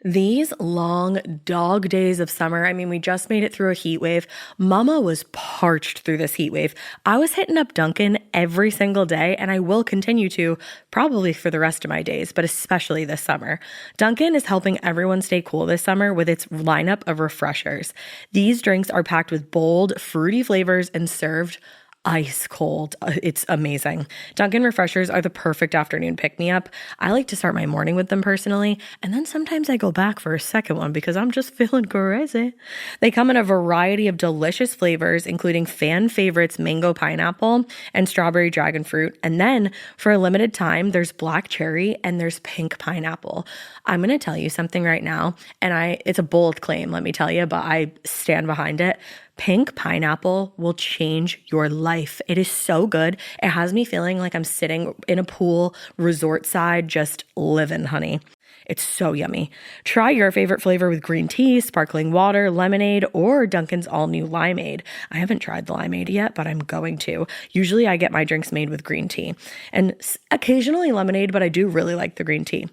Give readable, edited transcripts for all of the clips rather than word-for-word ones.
These long dog days of summer, I mean, we just made it through a heat wave. Mama was parched through this heat wave. I was hitting up Dunkin' every single day, and I will continue to probably for the rest of my days, but especially this summer. Dunkin' is helping everyone stay cool this summer with its lineup of refreshers. These drinks are packed with bold, fruity flavors and served ice cold. It's amazing. Dunkin' refreshers are the perfect afternoon pick-me-up. I like to start my morning with them personally, and then sometimes I go back for a second one because I'm just feeling crazy. They come in a variety of delicious flavors, including fan favorites mango pineapple and strawberry dragon fruit. And then for a limited time, there's black cherry and there's pink pineapple. I'm going to tell you something right now, and it's a bold claim, let me tell you, but I stand behind it. Pink pineapple will change your life. It is so good. It has me feeling like I'm sitting in a pool, resort side, just living, honey. It's so yummy. Try your favorite flavor with green tea, sparkling water, lemonade, or Dunkin's all-new limeade. I haven't tried the limeade yet, but I'm going to. Usually I get my drinks made with green tea and occasionally lemonade, but I do really like the green tea.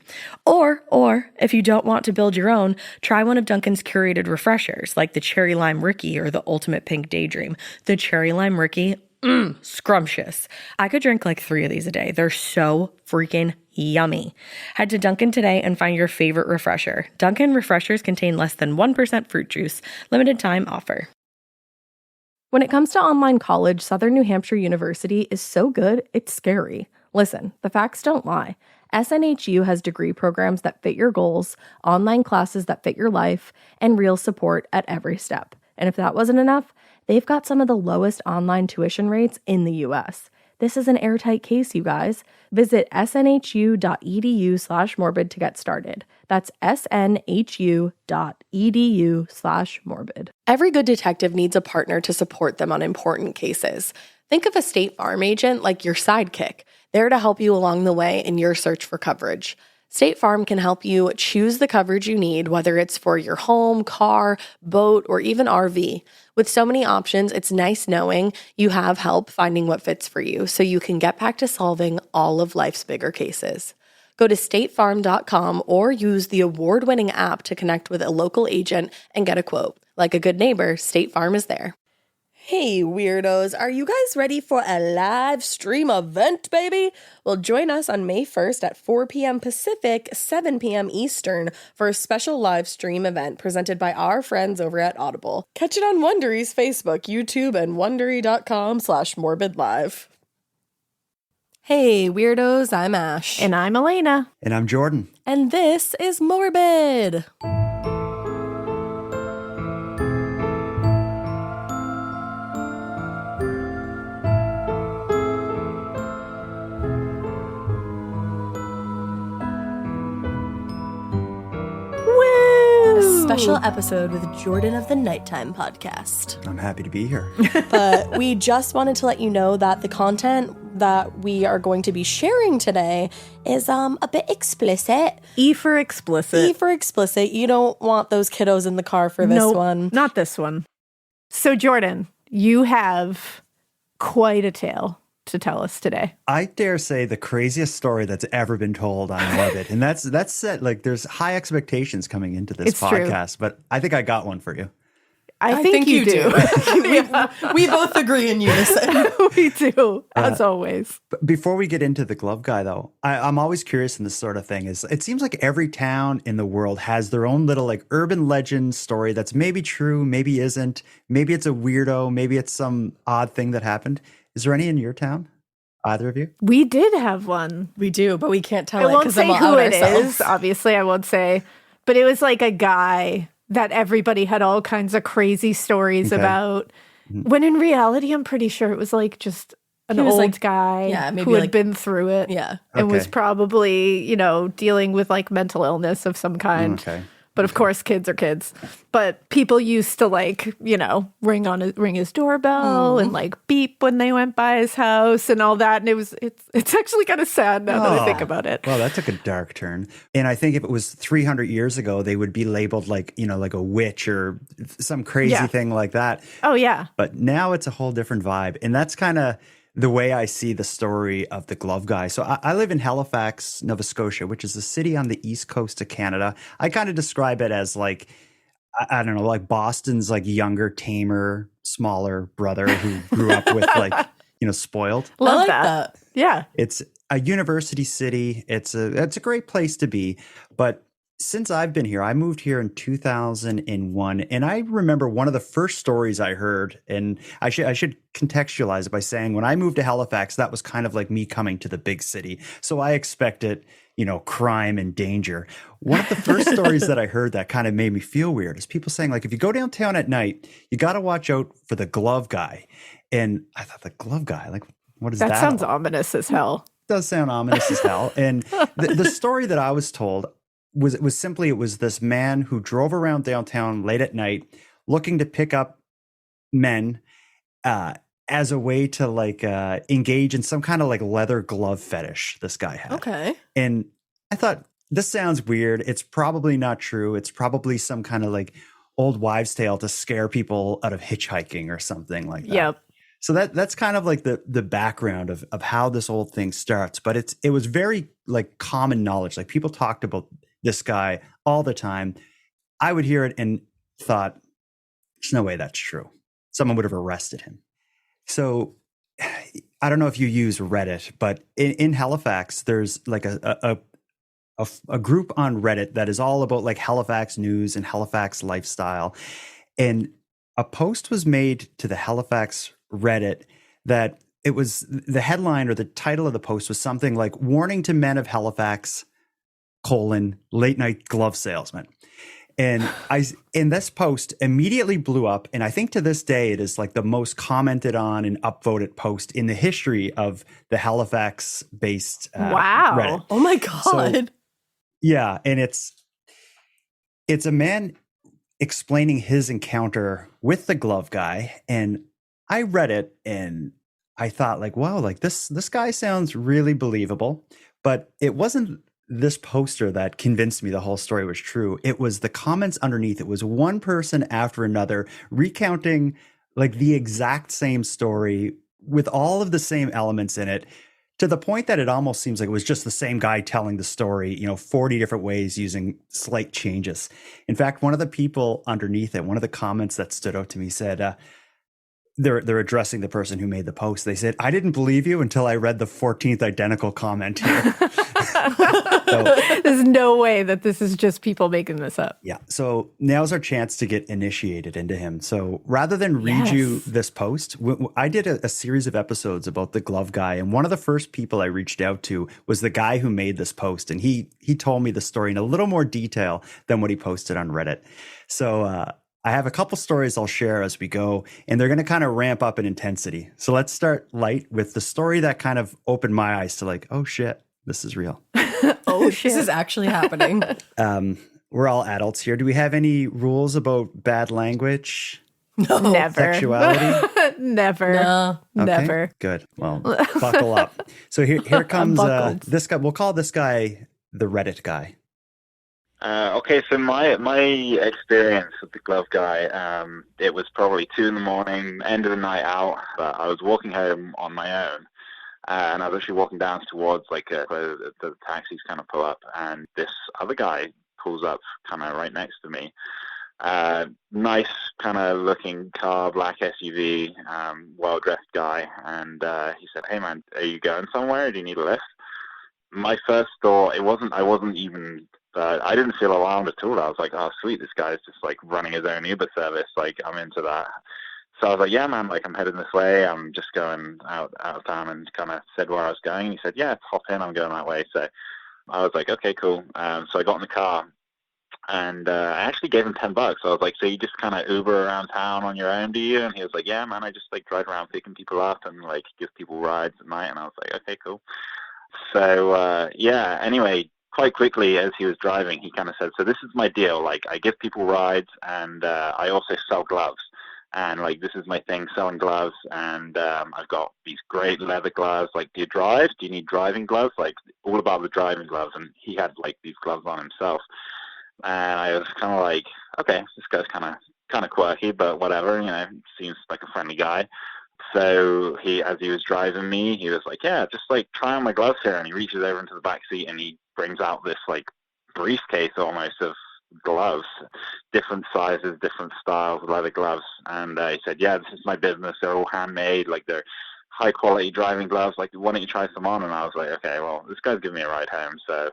Or if you don't want to build your own, try one of Dunkin's curated refreshers like the Cherry Lime Ricky or the Ultimate Pink Daydream. The Cherry Lime Ricky, scrumptious. I could drink like 3 of these a day. They're so freaking yummy. Head to Dunkin' today and find your favorite refresher. Dunkin' refreshers contain less than 1% fruit juice. Limited time offer. When it comes to online college, Southern New Hampshire University is so good, it's scary. Listen, the facts don't lie. SNHU has degree programs that fit your goals, online classes that fit your life, and real support at every step. And if that wasn't enough, they've got some of the lowest online tuition rates in the U.S. This is an airtight case, you guys. Visit snhu.edu/morbid to get started. That's snhu.edu/morbid. Every good detective needs a partner to support them on important cases. Think of a State Farm agent like your sidekick, there to help you along the way in your search for coverage. State Farm can help you choose the coverage you need, whether it's for your home, car, boat, or even RV. With so many options, it's nice knowing you have help finding what fits for you so you can get back to solving all of life's bigger cases. Go to statefarm.com or use the award-winning app to connect with a local agent and get a quote. Like a good neighbor, State Farm is there. Hey, weirdos, are you guys ready for a live stream event, baby? Well, join us on May 1st at 4 p.m. Pacific, 7 p.m. Eastern for a special live stream event presented by our friends over at Audible. Catch it on Wondery's Facebook, YouTube, and Wondery.com/morbidlive. Hey, weirdos, I'm Ash. And I'm Alaina. And I'm Jordan. And this is Morbid. Special episode with Jordan of the Nighttime Podcast. I'm happy to be here. But we just wanted to let you know that the content that we are going to be sharing today is a bit explicit. E for explicit. E for explicit. You don't want those kiddos in the car for this one. Not this one. So Jordan, you have quite a tale to tell us today. I dare say the craziest story that's ever been told on Morbid. And that's set, like, there's high expectations coming into this podcast, but I think I got one for you. I think you do. we both agree in unison. We do, as always. But before we get into the glove guy, though, I'm always curious in this sort of thing. It seems like every town in the world has their own little like urban legend story that's maybe true, maybe isn't. Maybe it's a weirdo. Maybe it's some odd thing that happened. Is there any in your town? Either of you? We did have one. We do, but we can't tell I won't say who it is. Obviously, I won't say. But it was like a guy that everybody had all kinds of crazy stories about. When in reality, I'm pretty sure it was like just an old guy who had been through it. Yeah. And was probably, dealing with like mental illness of some kind. Okay. But of course, kids are kids. But people used to ring his doorbell and like beep when they went by his house and all that. And it's actually kind of sad now that I think about it. Well, that took a dark turn. And I think if it was 300 years ago, they would be labeled like a witch or some crazy thing like that. Oh, yeah. But now it's a whole different vibe. And that's kind of the way I see the story of the glove guy. So I live in Halifax, Nova Scotia, which is a city on the east coast of Canada. I kind of describe it as like, I don't know, like Boston's like younger, tamer, smaller brother who grew up with like, spoiled. Love that. Yeah. It's a university city. It's a great place to be. But since I've been here, I moved here in 2001, and I remember one of the first stories I heard, and I should contextualize it by saying when I moved to Halifax, that was kind of like me coming to the big city. So I expected, crime and danger. One of the first stories that I heard that kind of made me feel weird is people saying, like, if you go downtown at night, you got to watch out for the glove guy. And I thought, the glove guy, like, what is that? That sounds ominous as hell. It does sound ominous as hell. And the story that I was told was simply, it was this man who drove around downtown late at night looking to pick up men as a way to like engage in some kind of like leather glove fetish this guy had. Okay. And I thought, this sounds weird. It's probably not true. It's probably some kind of like old wives' tale to scare people out of hitchhiking or something like that. Yep. So that's kind of like the background of how this whole thing starts. But it was very like common knowledge. Like people talked about this guy all the time. I would hear it and thought, there's no way that's true. Someone would have arrested him. So I don't know if you use Reddit, but in Halifax, there's like a group on Reddit that is all about like Halifax news and Halifax lifestyle. And a post was made to the Halifax Reddit that it was the headline or the title of the post was something like "Warning to Men of Halifax, late night glove salesman." And this post immediately blew up. And I think to this day, it is like the most commented on and upvoted post in the history of the Halifax based wow. Reddit. Oh my God. So, yeah. And it's a man explaining his encounter with the glove guy. And I read it and I thought like, wow, like this guy sounds really believable. But it wasn't this poster that convinced me the whole story was true. It was the comments underneath. It was one person after another recounting like the exact same story with all of the same elements in it, to the point that it almost seems like it was just the same guy telling the story, 40 different ways using slight changes. In fact, one of the people underneath it, one of the comments that stood out to me said, they're addressing the person who made the post. They said, "I didn't believe you until I read the 14th identical comment here." So, there's no way that this is just people making this up. Yeah. So now's our chance to get initiated into him. So rather than read you this post, I did a series of episodes about the glove guy. And one of the first people I reached out to was the guy who made this post. And he told me the story in a little more detail than what he posted on Reddit. So I have a couple stories I'll share as we go, and they're going to kind of ramp up in intensity. So let's start light with the story that kind of opened my eyes to like, oh shit, this is real. Oh shit, this is actually happening. We're all adults here. Do we have any rules about bad language? No. Never. Sexuality? Never. No. Okay, Never. good. Well, buckle up. So here comes this guy. We'll call this guy the Reddit guy. Okay, so my experience with the glove guy, it was probably 2 a.m, end of the night out. I was walking home on my own, and I was actually walking down towards like where the taxis kind of pull up, and this other guy pulls up kind of right next to me. Nice kind of looking car, black SUV, well-dressed guy, and he said, "Hey man, are you going somewhere? Do you need a lift?" My first thought, I wasn't even. I didn't feel alarmed at all. I was like, oh, sweet, this guy's just like running his own Uber service. Like, I'm into that. So I was like, yeah, man, like I'm heading this way. I'm just going out of town, and kind of said where I was going. And he said, yeah, hop in. I'm going that way. So I was like, okay, cool. So I got in the car, and I actually gave him $10. I was like, so you just kind of Uber around town on your own, do you? And he was like, yeah, man, I just like drive around picking people up and like give people rides at night. And I was like, okay, cool. So yeah, anyway, quite quickly as he was driving, he kind of said, so this is my deal. Like, I give people rides, and I also sell gloves. And, like, this is my thing, selling gloves. And I've got these great leather gloves. Like, do you drive? Do you need driving gloves? Like, all about the driving gloves. And he had, like, these gloves on himself. And I was kind of like, okay, this guy's kind of quirky, but whatever. Seems like a friendly guy. so as he was driving me, he was like, yeah, just like try on my gloves here. And he reaches over into the back seat and he brings out this like briefcase almost of gloves, different sizes, different styles, leather gloves. And he said, yeah, this is my business. They're all handmade, like they're high quality driving gloves. Like, why don't you try some on? And I was like, okay, well, this guy's giving me a ride home, so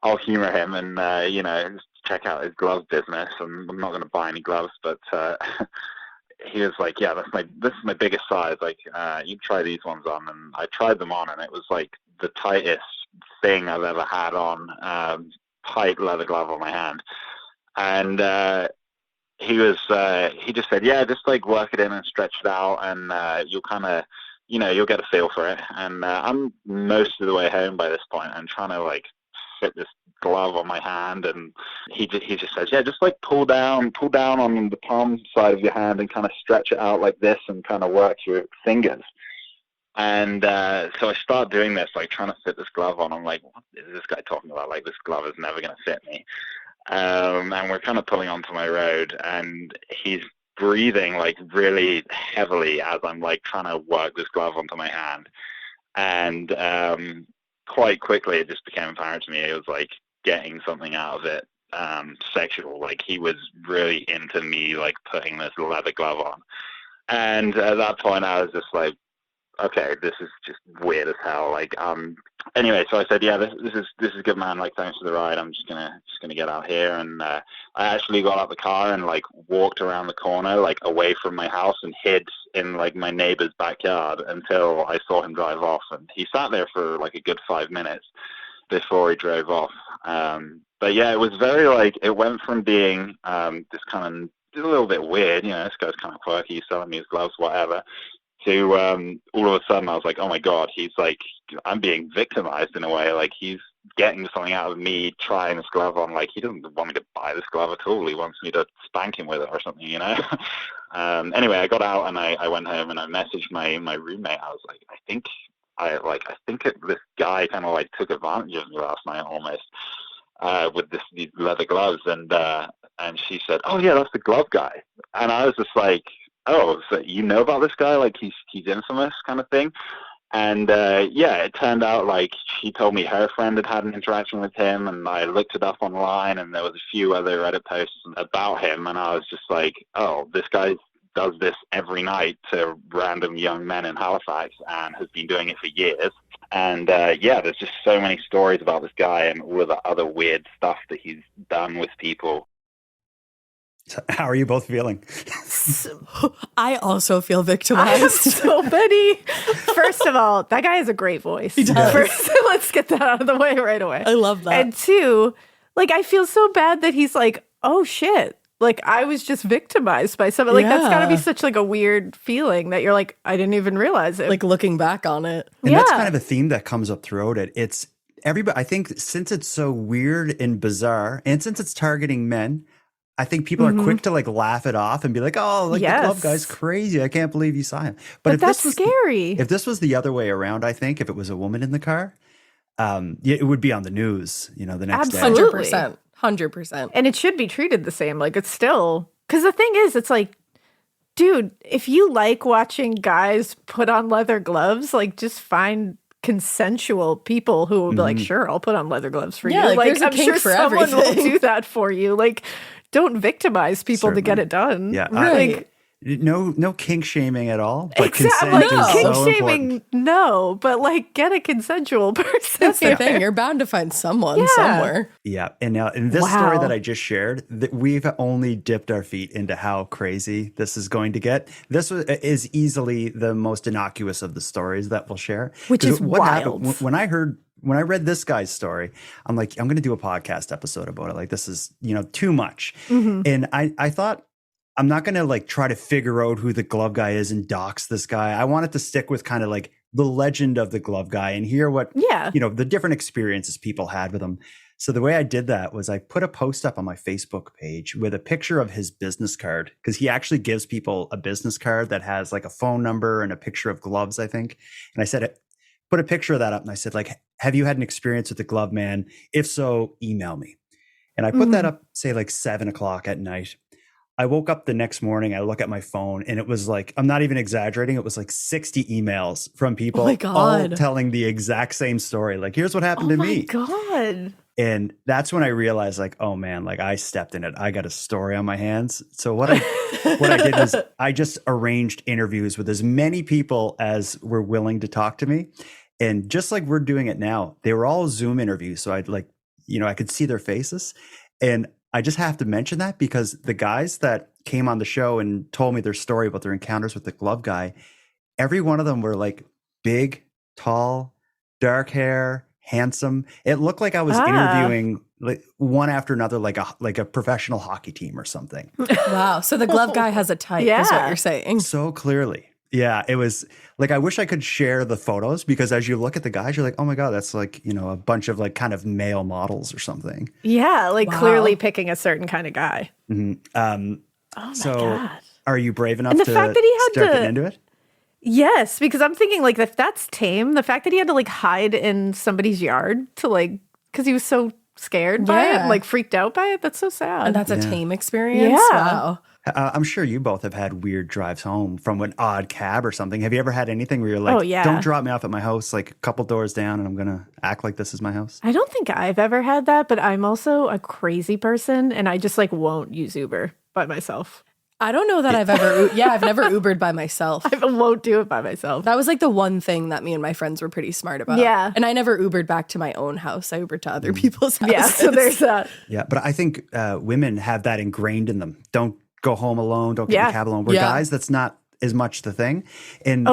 I'll humor him and, just check out his glove business. And I'm not going to buy any gloves, but he was like, yeah, this is my biggest size. Like, you try these ones on. And I tried them on, and it was like the tightest thing I've ever had on, tight leather glove on my hand. And he just said, yeah, just like work it in and stretch it out, and you'll kind of, you'll get a feel for it. And I'm most of the way home by this point. I'm trying to like fit this glove on my hand, and he just says, yeah, just like pull down on the palm side of your hand and kind of stretch it out like this and kind of work your fingers. And so I start doing this, like trying to fit this glove on. I'm like, what is this guy talking about? Like, this glove is never going to fit me. And we're kind of pulling onto my road, and he's breathing like really heavily as I'm like trying to work this glove onto my hand. And quite quickly it just became apparent to me it was like getting something out of it, sexual. Like, he was really into me like putting this leather glove on. And at that point I was just like, okay, this is just weird as hell. Like, anyway, so I said, yeah, this is good, man. Like, thanks for the ride. I'm just gonna get out here. And I actually got out the car and like walked around the corner, like away from my house, and hid in like my neighbor's backyard until I saw him drive off. And he sat there for like a good 5 minutes before he drove off. But yeah, it was very like, it went from being this kind of a little bit weird, this guy's kind of quirky, he's selling me his gloves, whatever, to all of a sudden I was like, oh my God, he's like, I'm being victimized in a way. Like, he's getting something out of me trying this glove on. Like, he doesn't want me to buy this glove at all. He wants me to spank him with it or something, Anyway, I got out and I went home and I messaged my roommate. I was like, I think this guy kind of like took advantage of me last night almost, with these leather gloves. And she said, oh yeah, that's the glove guy. And I was just like, oh, so you know about this guy? Like, he's infamous kind of thing. And yeah, it turned out like she told me her friend had an interaction with him, and I looked it up online, and there was a few other Reddit posts about him, and I was just like, oh, this guy does this every night to random young men in Halifax and has been doing it for years. And yeah, there's just so many stories about this guy and all of the other weird stuff that he's done with people. So how are you both feeling? I also feel victimized. I have so many. First of all, that guy has a great voice. He does. First, let's get that out of the way right away. I love that. And two, like, I feel so bad that he's like, oh shit, like I was just victimized by someone. Like, that's gotta be such like a weird feeling that you're like, I didn't even realize it. Like, looking back on it. And that's kind of a theme that comes up throughout it. It's everybody, I think, since it's so weird and bizarre, and since it's targeting men, I think people are quick to like laugh it off and be like, oh, like the glove guy's crazy. I can't believe you saw him. But if that's scary. If this was the other way around, I think if it was a woman in the car, it would be on the news, the next day. 100%. And it should be treated the same. Like, it's still, because the thing is, it's like, dude, if you like watching guys put on leather gloves, like, just find consensual people who will be like, sure, I'll put on leather gloves for you. Like I'm sure someone will do that for you. Like, don't victimize people to get it done. Yeah, really. No kink shaming at all. But exactly. Consent is kink so shaming, important. no, but like, get a consensual person. That's the thing. You're bound to find someone somewhere. Yeah, and now in this story that I just shared, we've only dipped our feet into how crazy this is going to get. This is easily the most innocuous of the stories that we'll share. Which is what wild. happened when I read this guy's story, I'm like, I'm going to do a podcast episode about it. Like, this is, too much. And I thought, I'm not going to like try to figure out who the glove guy is and dox this guy. I wanted to stick with kind of like the legend of the glove guy and hear what, the different experiences people had with him. So the way I did that was I put a post up on my Facebook page with a picture of his business card, because he actually gives people a business card that has like a phone number and a picture of gloves, I think. And I said, put a picture of that up, and I said, like, have you had an experience with the glove man? If so, email me. And I put that up, say like 7:00 at night. I woke up the next morning, I look at my phone, and it was like, I'm not even exaggerating, it was like 60 emails from people Oh my all God. telling the exact same story. Like, here's what happened to me. Oh my God. And that's when I realized, like, oh man, like I stepped in it. I got a story on my hands. So what I did was I just arranged interviews with as many people as were willing to talk to me. And just like we're doing it now, they were all Zoom interviews. So I'd like, I could see their faces. And I just have to mention that because the guys that came on the show and told me their story about their encounters with the glove guy, every one of them were like big, tall, dark hair, handsome. It looked like I was interviewing like one after another, like a professional hockey team or something. Wow. So the glove guy has a type, is what you're saying. So clearly. Yeah, it was like, I wish I could share the photos because as you look at the guys, you're like, oh my God, that's like, a bunch of like kind of male models or something. Yeah, like clearly picking a certain kind of guy. Mm-hmm. Oh my God. Are you brave enough the to fact that he had start to- getting into it? Yes, because I'm thinking like if that's tame, the fact that he had to like hide in somebody's yard to like, because he was so scared by it, and, like freaked out by it, that's so sad. And that's a tame experience? Yeah. Wow. I'm sure you both have had weird drives home from an odd cab or something. Have you ever had anything where you're like, Oh, yeah. don't drop me off at my house, like a couple doors down and I'm going to act like this is my house? I don't think I've ever had that, but I'm also a crazy person and I just like won't use Uber by myself. I don't know that I've ever, I've never Ubered by myself. I won't do it by myself. That was like the one thing that me and my friends were pretty smart about. Yeah. And I never Ubered back to my own house. I Ubered to other people's houses. Yeah, so there's that. Yeah, but I think women have that ingrained in them. Don't go home alone. Don't get in a cab alone. We're guys, that's not as much the thing. And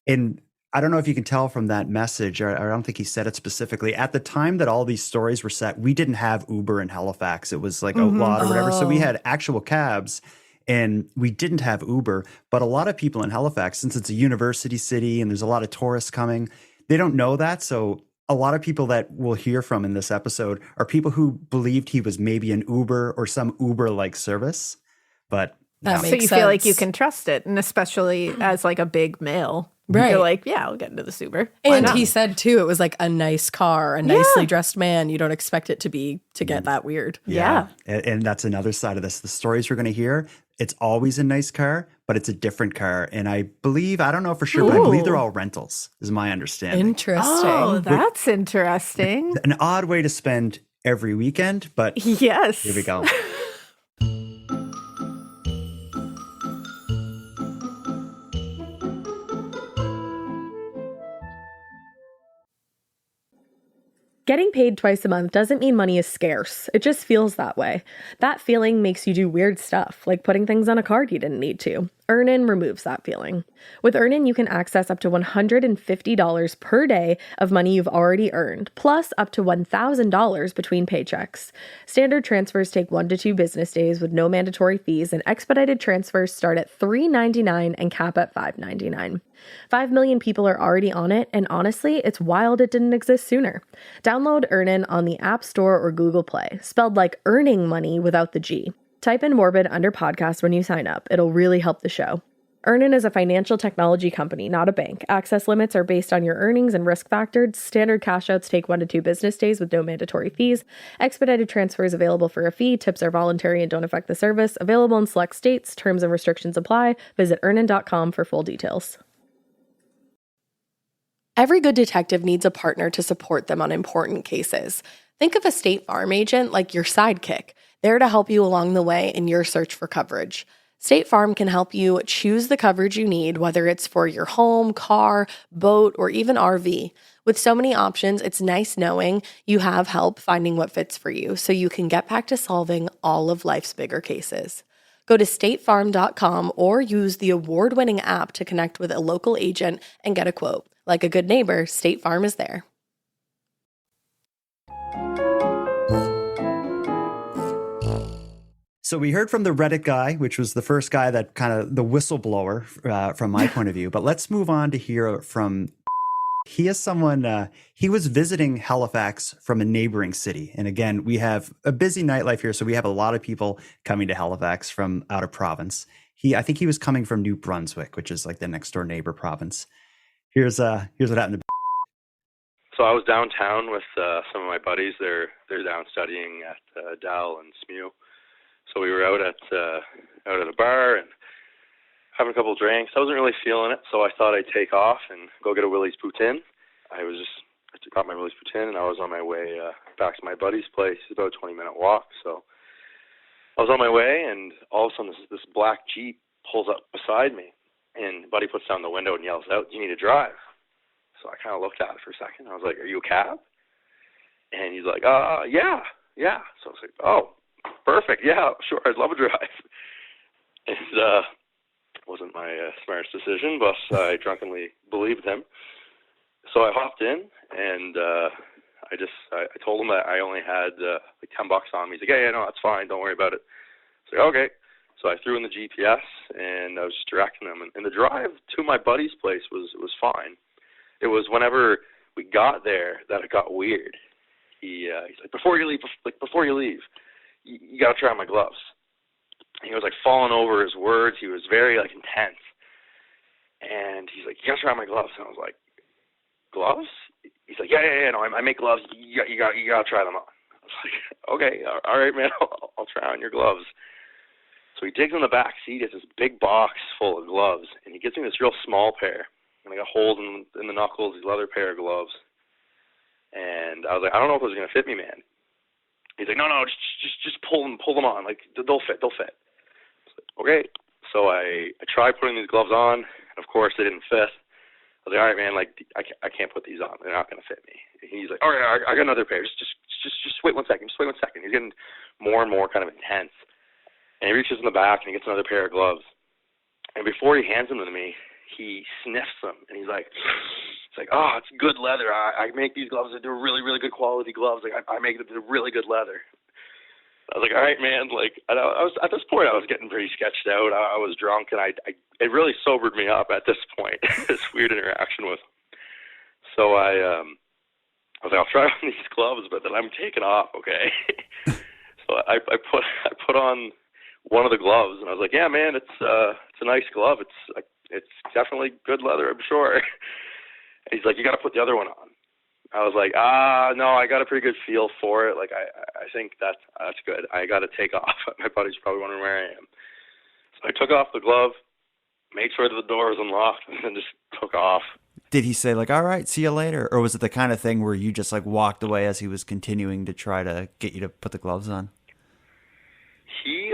and I don't know if you can tell from that message, or I don't think he said it specifically. At the time that all these stories were set, we didn't have Uber in Halifax. It was like outlawed or whatever. So we had actual cabs. And we didn't have Uber, but a lot of people in Halifax, since it's a university city and there's a lot of tourists coming, they don't know that. So a lot of people that we'll hear from in this episode are people who believed he was maybe an Uber or some Uber-like service. But that So makes you sense. feel like you can trust it, and especially as like a big male. Right. You're like, yeah, I'll get into this Uber. And he said too, it was like a nice car, a nicely dressed man. You don't expect it to get that weird. Yeah. And that's another side of this. The stories we're going to hear, it's always a nice car, but it's a different car. And I don't know for sure, but I believe they're all rentals, is my understanding. Interesting. Oh, that's interesting. An odd way to spend every weekend, but Yes. here we go. Getting paid twice a month doesn't mean money is scarce. It just feels that way. That feeling makes you do weird stuff, like putting things on a card you didn't need to. Earnin removes that feeling. With Earnin, you can access up to $150 per day of money you've already earned, plus up to $1,000 between paychecks. Standard transfers take 1 to 2 business days with no mandatory fees, and expedited transfers start at $3.99 and cap at $5.99. 5 million people are already on it, and honestly, it's wild it didn't exist sooner. Download Earnin on the App Store or Google Play, spelled like earning money without the G. Type in Morbid under podcast when you sign up. It'll really help the show. Earnin is a financial technology company, not a bank. Access limits are based on your earnings and risk factors. Standard cash outs take 1 to 2 business days with no mandatory fees. Expedited transfers available for a fee. Tips are voluntary and don't affect the service. Available in select states. Terms and restrictions apply. Visit earnin.com for full details. Every good detective needs a partner to support them on important cases. Think of a State Farm agent like your sidekick, there to help you along the way in your search for coverage. State Farm can help you choose the coverage you need, whether it's for your home, car, boat, or even RV. With so many options, it's nice knowing you have help finding what fits for you so you can get back to solving all of life's bigger cases. Go to statefarm.com or use the award-winning app to connect with a local agent and get a quote. Like a good neighbor, State Farm is there. So we heard from the Reddit guy, which was the first guy that kind of the whistleblower from my point of view. But let's move on to hear from. He is someone, he was visiting Halifax from a neighboring city. And again, we have a busy nightlife here. So we have a lot of people coming to Halifax from out of province. I think he was coming from New Brunswick, which is like the next door neighbor province. Here's what happened to. So I was downtown with some of my buddies. They're down studying at Dal and SMU. So we were out at out at a bar and having a couple of drinks. I wasn't really feeling it, so I thought I'd take off and go get a Willie's Poutine. I got my Willie's Poutine, and I was on my way back to my buddy's place. It's about a 20-minute walk, so I was on my way, and all of a sudden this black Jeep pulls up beside me, and Buddy puts down the window and yells out, "You need to drive." So I kind of looked at it for a second. I was like, "Are you a cab?" And he's like, yeah. So I was like, "Oh, perfect. Yeah, sure. I'd love a drive." And wasn't my smartest decision, but I drunkenly believed him. So I hopped in, and I told him that I only had like $10 on me. He's like, "Yeah, no, that's fine. Don't worry about it." I was like, "Okay." So I threw in the GPS, and I was just directing him. And the drive to my buddy's place was fine. It was whenever we got there that it got weird. He's like, before you leave, you got to try on my gloves." And he was like falling over his words. He was very like intense. And he's like, "You got to try on my gloves." And I was like, "Gloves?" He's like, yeah, no, I make gloves. You got to try them on. I was like, "Okay, all right, man, I'll try on your gloves." So he digs in the back seat, gets this big box full of gloves, and he gives me this real small pair. And I got holes in the knuckles, these leather pair of gloves. And I was like, "I don't know if it was going to fit me, man." He's like, no, just pull them on. Like, they'll fit. I was like, okay. So I tried putting these gloves on, and of course they didn't fit. I was like, "All right, man, like, I can't put these on. They're not going to fit me." And he's like, "All right, I got another pair. Just wait 1 second. Just wait 1 second. He's getting more and more kind of intense. And he reaches in the back, and he gets another pair of gloves. And before he hands them to me, he sniffs them, and he's like, "Oh, it's good leather. I make these gloves. They're really, really good quality gloves. Like, I make them. They're really good leather." I was like, "All right, man." Like, I was at this point, I was getting pretty sketched out. I was drunk, and it really sobered me up at this point. This weird interaction with him. So I was like, "I'll try on these gloves, but then I'm taking off, okay?" So I put on one of the gloves, and I was like, "Yeah, man, it's a nice glove. It's definitely good leather, I'm sure." And he's like, "You got to put the other one on." I was like, no, I got a pretty good feel for it. Like, I think that's good. I got to take off. My buddy's probably wondering where I am. So I took off the glove, made sure that the door was unlocked, and then just took off. Did he say like, "All right, see you later"? Or was it the kind of thing where you just like walked away as he was continuing to try to get you to put the gloves on? He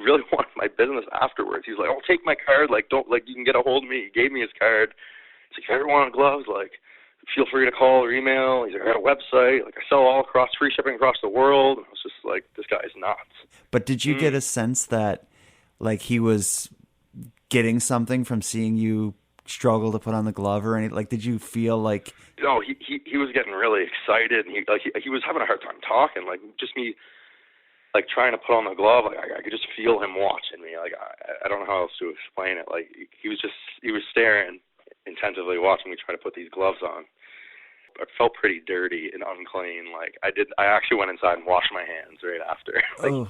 really wanted my business afterwards. He's like, "Oh, take my card. Like, you can get a hold of me." He gave me his card. He's like, "If you ever want gloves, like, feel free to call or email." He's like, "I got a website. Like, I sell all across, free shipping across the world." And I was just like, this guy's nuts. But did you get a sense that, like, he was getting something from seeing you struggle to put on the glove or anything? Like, did you feel like... No, he was getting really excited, and he was having a hard time talking. Like, just me, like, trying to put on the glove, like, I could just feel him watching me. Like, I don't know how else to explain it. Like, he was staring intensively, watching me try to put these gloves on. I felt pretty dirty and unclean. Like, I actually went inside and washed my hands right after. Like,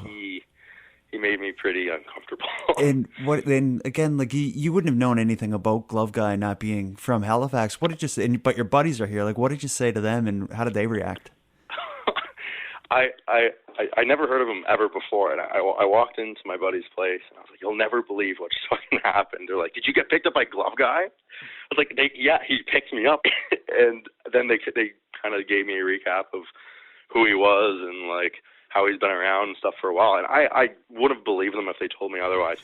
he made me pretty uncomfortable. And again, like, you wouldn't have known anything about Glove Guy not being from Halifax. What did you say? But your buddies are here. Like, what did you say to them, and how did they react? I never heard of him ever before, and I walked into my buddy's place, and I was like, "You'll never believe what just fucking happened." They're like, "Did you get picked up by Glove Guy?" I was like, "Yeah, he picked me up." And then they kind of gave me a recap of who he was and, like, how he's been around and stuff for a while, and I would have believed them if they told me otherwise.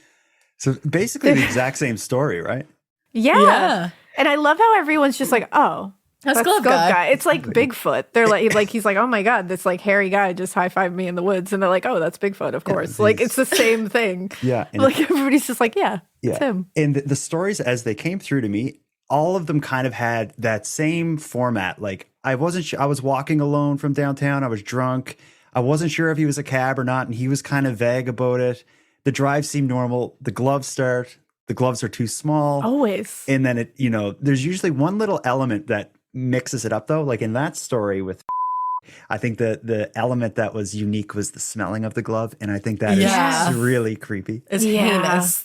So basically the exact same story, right? Yeah. And I love how everyone's just like, "Oh, that's Glove Guy." It's like Bigfoot. They're like, he's like, "Oh my God, this like hairy guy just high-fived me in the woods." And they're like, "Oh, that's Bigfoot, of course." Like, it's the same thing. Yeah. Like, everybody's just like, yeah, it's him. And the stories as they came through to me, all of them kind of had that same format. Like, I wasn't sure. I was walking alone from downtown. I was drunk. I wasn't sure if he was a cab or not. And he was kind of vague about it. The drive seemed normal. The gloves start. The gloves are too small. Always. And then there's usually one little element that mixes it up, though. Like in that story with, I think the element that was unique was the smelling of the glove, and I think that is really creepy. It's heinous.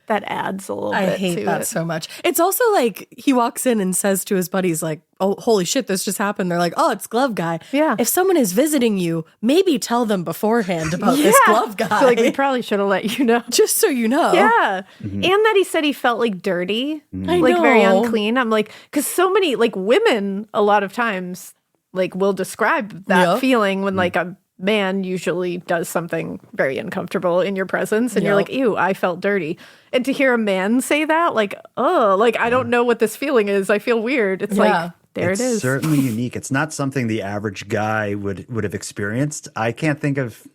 that adds a little I bit hate to that it. so much. It's also like he walks in and says to his buddies like, oh, holy shit, this just happened. They're like, oh, it's Glove Guy. Yeah. If someone is visiting you, maybe tell them beforehand about this Glove Guy. So like, we probably should have let you know. Just so you know. Yeah. And that he said he felt like dirty, I like very know. unclean. I'm like, because so many like women a lot of times like will describe that Yep. feeling when like a man usually does something very uncomfortable in your presence and you're Yep. like, ew, I felt dirty. And to hear a man say that, like, oh, like I don't know what this feeling is. I feel weird. It's Yeah. like, there It's it is. certainly unique. It's not something the average guy would have experienced. I can't think of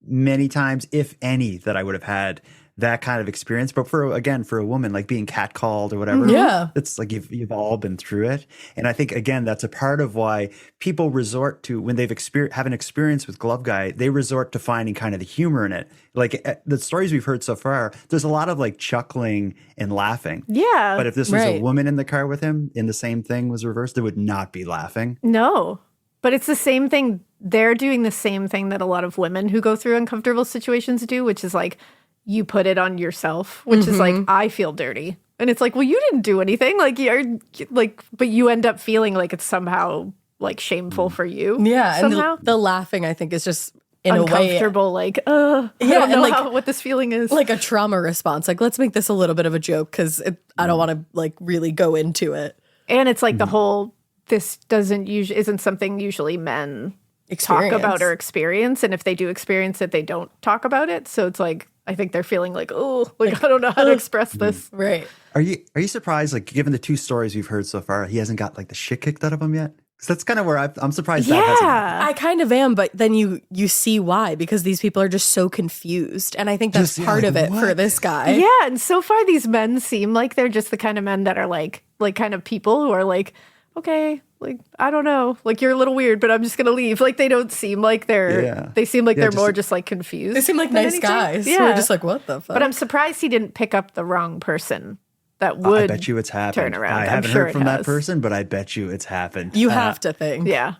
many times, if any, that I would have had that kind of experience. But for a woman, like being catcalled or whatever, Yeah. it's like you've all been through it. And I think again, that's a part of why people resort to, when they've have an experience with Glove Guy, they resort to finding kind of the humor in it. Like the stories we've heard so far, there's a lot of like chuckling and laughing. Yeah. But if this was a Right. woman in the car with him and the same thing was reversed, they would not be laughing. No, but it's the same thing. They're doing the same thing that a lot of women who go through uncomfortable situations do, which is like, you put it on yourself, which is like, I feel dirty. And it's like, well, you didn't do anything. Like, you're like, but you end up feeling like it's somehow like shameful for you. Yeah. And Somehow. the laughing, I think, is just in a way Uncomfortable, like, I don't and know like- what this feeling is. like a trauma response. Like, let's make this a little bit of a joke because I don't want to like really go into it. And it's like the whole, this isn't something usually men talk about or experience. And if they do experience it, they don't talk about it. So it's like, I think they're feeling like, oh, like I don't know how to express this. Right. Are you surprised, like, given the two stories we've heard so far, he hasn't got like the shit kicked out of him yet? Because that's kind of where I'm surprised that hasn't happened. Yeah. I kind of am, but then you see why, because these people are just so confused. And I think that's Just, yeah, part like, of it for what? this guy. Yeah, and so far these men seem like they're just the kind of men that are like kind of people who are like, okay, like I don't know, like you're a little weird, but I'm just gonna leave. Like they don't seem like they seem like they're just- more just like confused. They seem like than nice anything. guys. Yeah, We're just like, what the fuck? but I'm surprised he didn't pick up the wrong person. That would I bet you it's happened. turn around. I I'm haven't sure heard it from that has. person, but I bet you it's happened. you have to think. Yeah.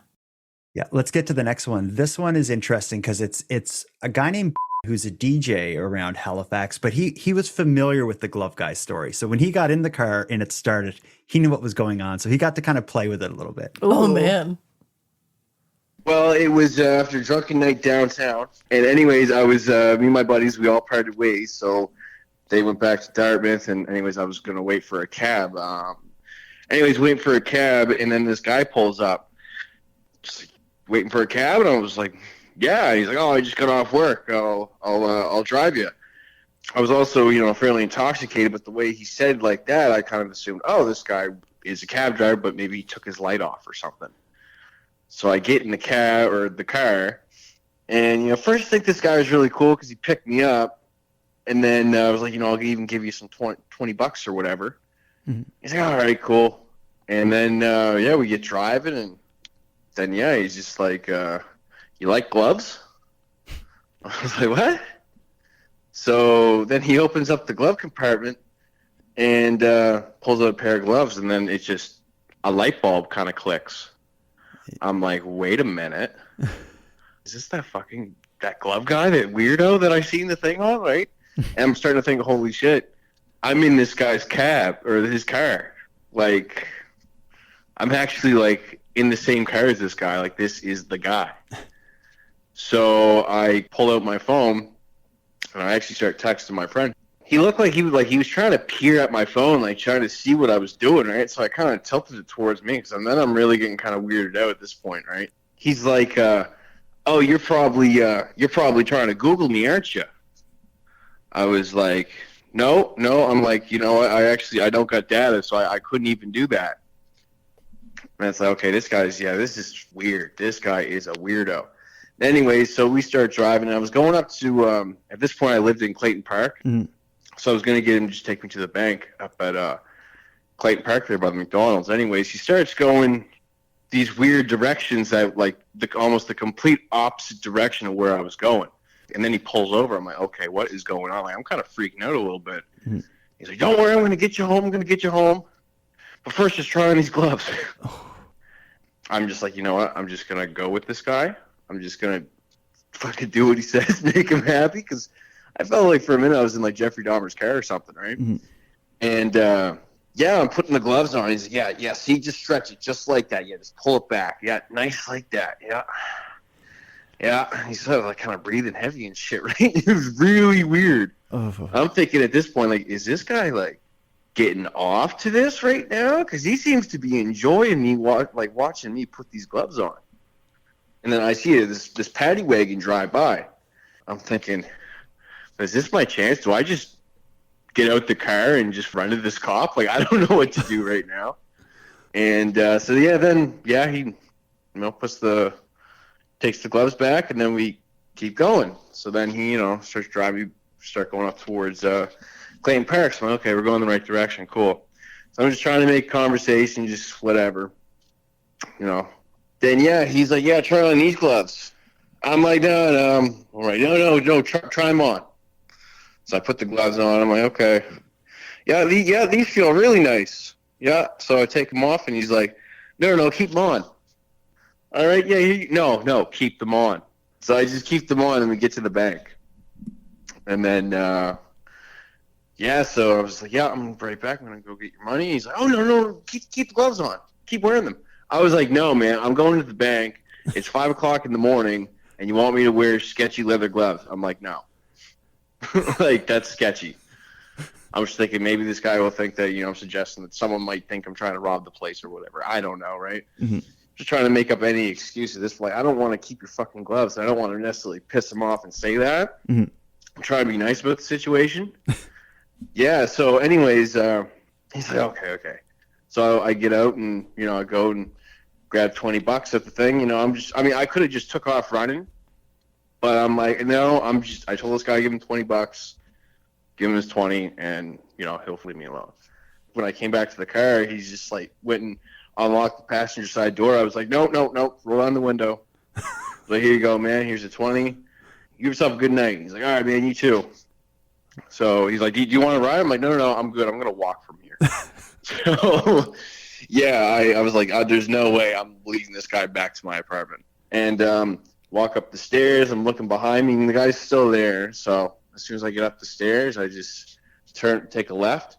Yeah, let's get to the next one. This one is interesting because it's a guy named who's a DJ around Halifax, but he was familiar with the Glove Guy story. So when he got in the car and it started, he knew what was going on. So he got to kind of play with it a little bit. Oh, Ooh. man. Well, it was after a drunken night downtown. And anyways, I was, me and my buddies, we all parted ways. So they went back to Dartmouth. And anyways, I was going to wait for a cab. Waiting for a cab. And then this guy pulls up. Just like, waiting for a cab? And I was like, yeah. And he's like, oh, I just got off work. I'll drive you. I was also, fairly intoxicated. But the way he said like that, I kind of assumed, oh, this guy is a cab driver, but maybe he took his light off or something. So I get in the cab or the car, and first I think this guy was really cool because he picked me up, and then I was like, I'll even give you some $20 or whatever. Mm-hmm. He's like, all right, cool. And then we get driving, and then he's just like, you like gloves? I was like, what? So then he opens up the glove compartment and pulls out a pair of gloves, and then it's just a light bulb kind of clicks. I'm like, wait a minute. Is this that glove guy, that weirdo that I seen the thing on, right? And I'm starting to think, holy shit, I'm in this guy's cab or his car. Like, I'm actually like in the same car as this guy. Like, this is the guy. So I pull out my phone and I actually start texting my friend. He looked like he was trying to peer at my phone, like trying to see what I was doing, right? So I kind of tilted it towards me, because then I'm really getting kind of weirded out at this point, right? He's like, "Oh, you're probably trying to Google me, aren't you?" I was like, "No." I'm like, I don't got data, so I couldn't even do that. And it's like, okay, this is weird. This guy is a weirdo. Anyway, so we start driving, and I was going up to. At this point, I lived in Clayton Park. Mm-hmm. So I was going to get him to just take me to the bank up at Clayton Park there by the McDonald's. Anyways, he starts going these weird directions that, like, almost the complete opposite direction of where I was going. And then he pulls over. I'm like, okay, what is going on? Like, I'm kind of freaking out a little bit. Mm-hmm. He's like, don't worry, I'm going to get you home. But first, just try on these gloves. I'm just like, you know what? I'm just going to go with this guy. I'm just going to fucking do what he says, make him happy, because I felt like for a minute I was in like Jeffrey Dahmer's car or something, right? Mm-hmm. And I'm putting the gloves on. He's like, yeah, see, just stretch it just like that. Yeah, just pull it back. Yeah, nice like that. Yeah. Yeah, he's sort of like kind of breathing heavy and shit, right? It was really weird. I'm thinking at this point, like, is this guy like getting off to this right now? Because he seems to be enjoying me, watching me put these gloves on. And then I see this paddy wagon drive by. I'm thinking, is this my chance? Do I just get out the car and just run to this cop? Like, I don't know what to do right now. And he, takes the gloves back, and then we keep going. So then he, starts driving, start going up towards Clayton Park. So I'm like, okay, we're going the right direction. Cool. So I'm just trying to make conversation, just whatever, Then, he's like, yeah, try on these gloves. I'm like, no, all right, no, try them on. So I put the gloves on. I'm like, okay. Yeah, these feel really nice. Yeah. So I take them off, and he's like, no, keep them on. All right, no, keep them on. So I just keep them on, and we get to the bank. And then, so I was like, yeah, I'm right back. I'm going to go get your money. He's like, oh, no, keep the gloves on. Keep wearing them. I was like, no, man, I'm going to the bank. It's 5 o'clock in the morning, and you want me to wear sketchy leather gloves? I'm like, no. Like, that's sketchy. I was thinking maybe this guy will think that, I'm suggesting that someone might think I'm trying to rob the place or whatever. I don't know, right? Mm-hmm. Just trying to make up any excuse at this point. I don't want to keep your fucking gloves. I don't want to necessarily piss him off and say that. Mm-hmm. I'm trying to be nice about the situation. So anyways, he's like, okay. So I get out and, I go and grab $20 at the thing. I could have just took off running, but I'm like, no, I told this guy, give him $20, give him his 20, and, he'll leave me alone. When I came back to the car, he's just like went and unlocked the passenger side door. I was like, no, roll down the window. Like, here you go, man. Here's a 20. Give yourself a good night. He's like, all right, man, you too. So he's like, do you want to ride? I'm like, no, I'm good. I'm going to walk from here. So, I was like, there's no way I'm leading this guy back to my apartment. And walk up the stairs. I'm looking behind me, and the guy's still there. So as soon as I get up the stairs, I just take a left,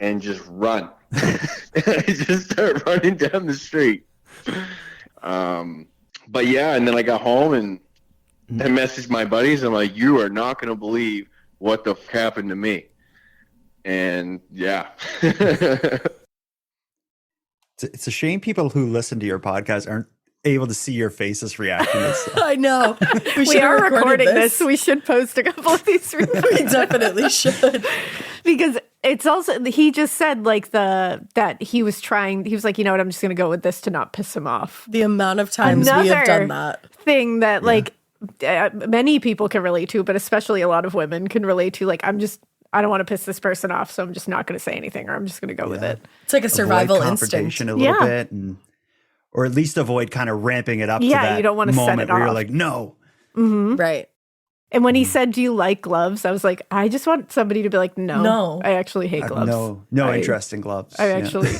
and just run. I just start running down the street. And then I got home and I messaged my buddies. I'm like, you are not going to believe what the happened to me. And it's a shame people who listen to your podcast aren't able to see your face's reaction to stuff. I know. We are recording this. We should post a couple of these. We definitely should. Because it's also, he just said that he was like, you know what, I'm just going to go with this to not piss him off. The amount of times we have done that. Thing that many people can relate to, but especially a lot of women can relate to. Like, I don't want to piss this person off, so I'm just not going to say anything, or I'm just going to go with it. It's like a survival avoid instinct. Confrontation a little bit, or at least avoid kind of ramping it up to that you don't want to moment set it where off. you're like, no. Mm-hmm. Right. And when he said, do you like gloves? I was like, I just want somebody to be like, no. I actually hate gloves. No interest in gloves. I actually,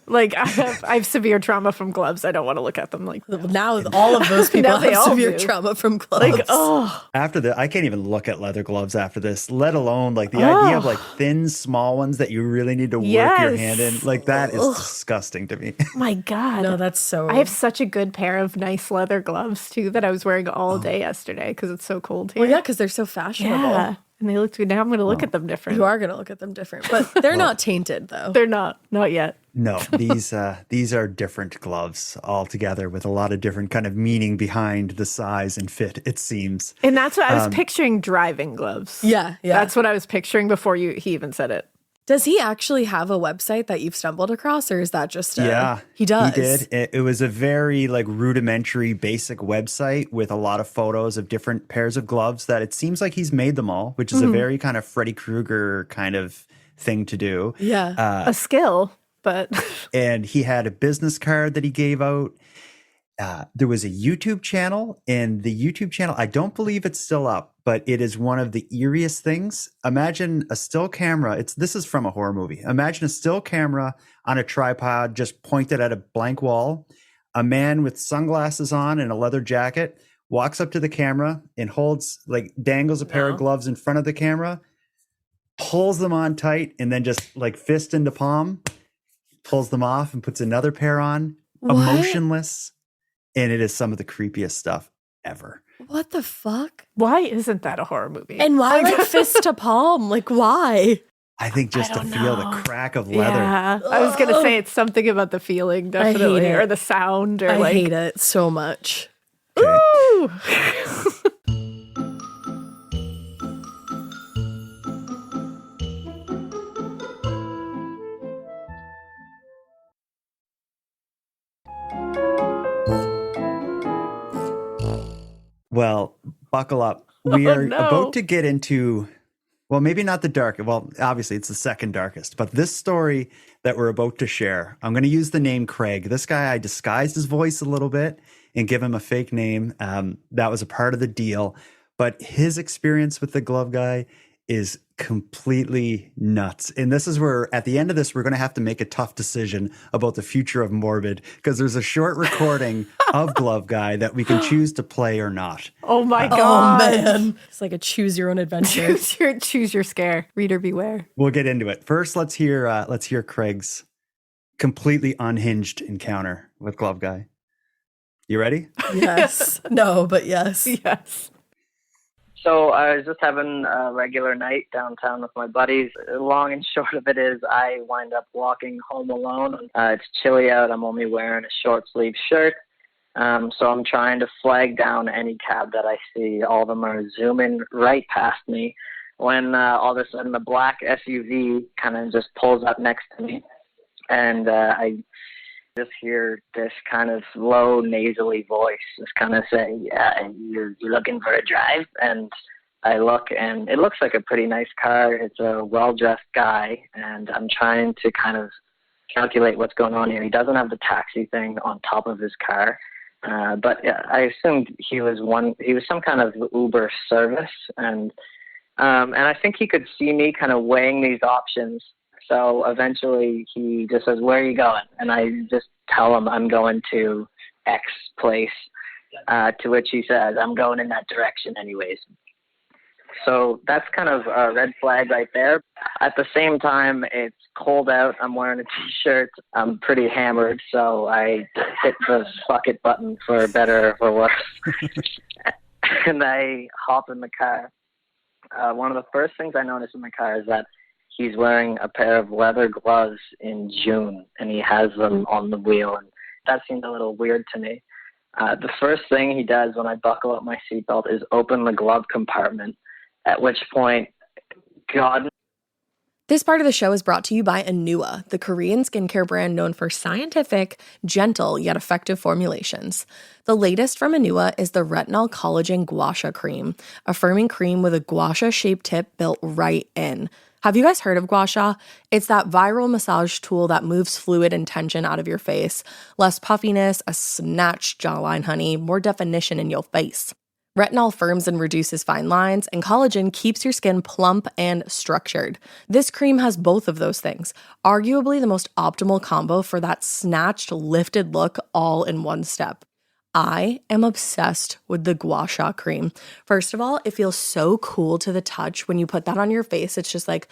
Like, I have severe trauma from gloves. I don't want to look at them. Like, now all of those people have severe trauma from gloves. Like, After that, I can't even look at leather gloves after this, let alone like the idea of like thin, small ones that you really need to work your hand in. Like, that is disgusting to me. My God. No, that's so... I have such a good pair of nice leather gloves, too, that I was wearing all day yesterday because it's so cold here. Well, yeah, because they're so fashionable. Yeah, and they look good. Now I'm going to look at them different. You are going to look at them different, but they're not tainted, though. They're not yet. No, these are different gloves altogether with a lot of different kind of meaning behind the size and fit, it seems. And that's what I was picturing, driving gloves. Yeah. That's what I was picturing before he even said it. Does he actually have a website that you've stumbled across, or is that just he does? He did. It was a very like rudimentary, basic website with a lot of photos of different pairs of gloves that it seems like he's made them all, which is a very kind of Freddy Krueger kind of thing to do. Yeah. A skill, but... And he had a business card that he gave out. There was a YouTube channel, and the YouTube channel, I don't believe it's still up, but it is one of the eeriest things. Imagine a still camera. This is from a horror movie. Imagine a still camera on a tripod just pointed at a blank wall, a man with sunglasses on and a leather jacket walks up to the camera and dangles a pair of gloves in front of the camera, pulls them on tight, and then just fist into palm, pulls them off and puts another pair on, emotionless. And it is some of the creepiest stuff ever. What the fuck? Why isn't that a horror movie? And why fist to palm? Why? I think just to feel the crack of leather. Yeah, I was going to say it's something about the feeling, definitely, or the sound. Or I hate it so much. Okay. Ooh. Well, buckle up. We are about to get into, well, maybe not the dark. Well, obviously it's the second darkest, but this story that we're about to share, I'm going to use the name Craig. This guy, I disguised his voice a little bit and give him a fake name. That was a part of the deal. But his experience with the glove guy is completely nuts. And this is where, at the end of this, we're going to have to make a tough decision about the future of Morbid, because there's a short recording of Glove Guy that we can choose to play or not. Oh my God. Oh man. It's like a choose your own adventure. choose your scare. Reader beware. We'll get into it. First, let's hear Craig's completely unhinged encounter with Glove Guy. You ready? Yes. No, but yes. Yes. So I was just having a regular night downtown with my buddies. Long and short of it is I wind up walking home alone. It's chilly out. I'm only wearing a short sleeve shirt. So I'm trying to flag down any cab that I see. All of them are zooming right past me when all of a sudden the black SUV kind of just pulls up next to me. And I just hear this kind of low, nasally voice just kind of say, yeah, you're looking for a drive? And I look, and it looks like a pretty nice car. It's a well-dressed guy, and I'm trying to kind of calculate what's going on here. He doesn't have the taxi thing on top of his car, but I assumed he was some kind of Uber service, and I think he could see me kind of weighing these options. So eventually he just says, where are you going? And I just tell him I'm going to X place, to which he says, I'm going in that direction anyways. So that's kind of a red flag right there. At the same time, it's cold out. I'm wearing a T-shirt. I'm pretty hammered, so I hit the fuck it button for better or for worse. And I hop in the car. One of the first things I notice in the car is that he's wearing a pair of leather gloves in June, and he has them on the wheel, and that seemed a little weird to me. The first thing he does when I buckle up my seatbelt is open the glove compartment, at which point, God. This part of the show is brought to you by Anua, the Korean skincare brand known for scientific, gentle, yet effective formulations. The latest from Anua is the Retinol Collagen Gua Sha Cream, a firming cream with a gua sha-shaped tip built right in. Have you guys heard of gua sha? It's that viral massage tool that moves fluid and tension out of your face. Less puffiness, a snatched jawline, honey, more definition in your face. Retinol firms and reduces fine lines, and collagen keeps your skin plump and structured. This cream has both of those things, arguably the most optimal combo for that snatched, lifted look all in one step. I am obsessed with the Gua Sha cream. First of all, it feels so cool to the touch. When you put that on your face, it's just like,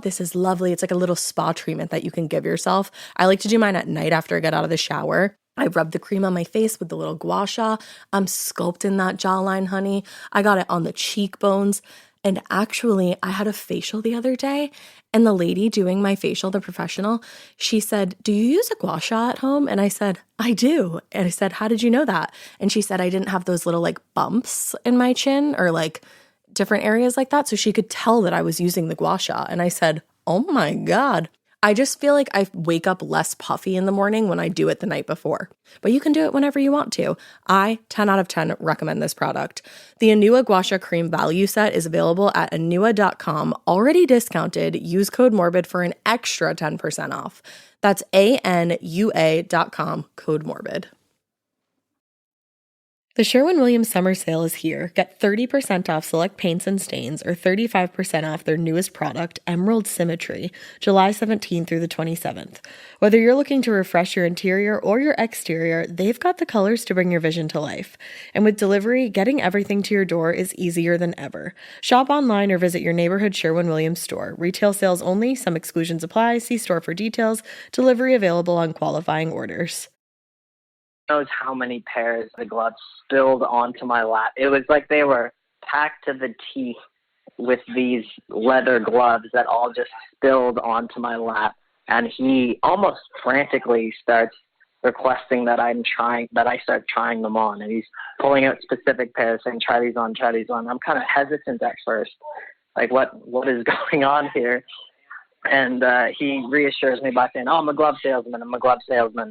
this is lovely. It's like a little spa treatment that you can give yourself. I like to do mine at night after I get out of the shower. I rub the cream on my face with the little Gua Sha. I'm sculpting that jawline, honey. I got it on the cheekbones. And actually, I had a facial the other day, and the lady doing my facial, the professional, she said, do you use a gua sha at home? And I said, I do. And I said, how did you know that? And she said, I didn't have those little bumps in my chin or different areas like that. So she could tell that I was using the gua sha. And I said, oh my God. I just feel like I wake up less puffy in the morning when I do it the night before. But you can do it whenever you want to. I, 10 out of 10, recommend this product. The Anua Gua Sha Cream Value Set is available at anua.com, already discounted. Use code MORBID for an extra 10% off. That's ANUA.com, code MORBID. The Sherwin-Williams summer sale is here. Get 30% off select paints and stains or 35% off their newest product, Emerald Symmetry, July 17th through the 27th. Whether you're looking to refresh your interior or your exterior, they've got the colors to bring your vision to life. And with delivery, getting everything to your door is easier than ever. Shop online or visit your neighborhood Sherwin-Williams store. Retail sales only. Some exclusions apply. See store for details. Delivery available on qualifying orders. Knows how many pairs of gloves spilled onto my lap. It was like they were packed to the teeth with these leather gloves that all just spilled onto my lap. And he almost frantically starts requesting that I start trying them on. And he's pulling out specific pairs saying, try these on. I'm kind of hesitant at first. Like, what is going on here? And he reassures me by saying, oh, I'm a glove salesman.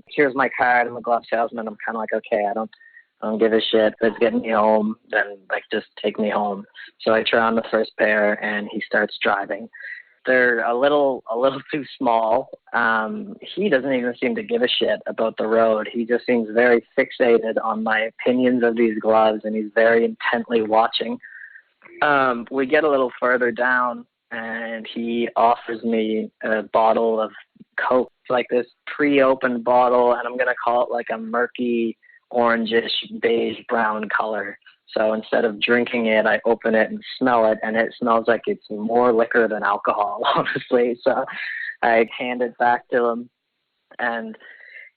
Here's my card. I'm a glove salesman. I'm kind of like, okay, I don't give a shit. Let's get me home. Then, just take me home. So I try on the first pair, and he starts driving. They're a little too small. He doesn't even seem to give a shit about the road. He just seems very fixated on my opinions of these gloves, and he's very intently watching. We get a little further down, and he offers me a bottle of Coke, like this pre-opened bottle, and I'm going to call it like a murky, orangish, beige, brown color. So instead of drinking it, I open it and smell it, and it smells like it's more liquor than alcohol, honestly. So I hand it back to him, and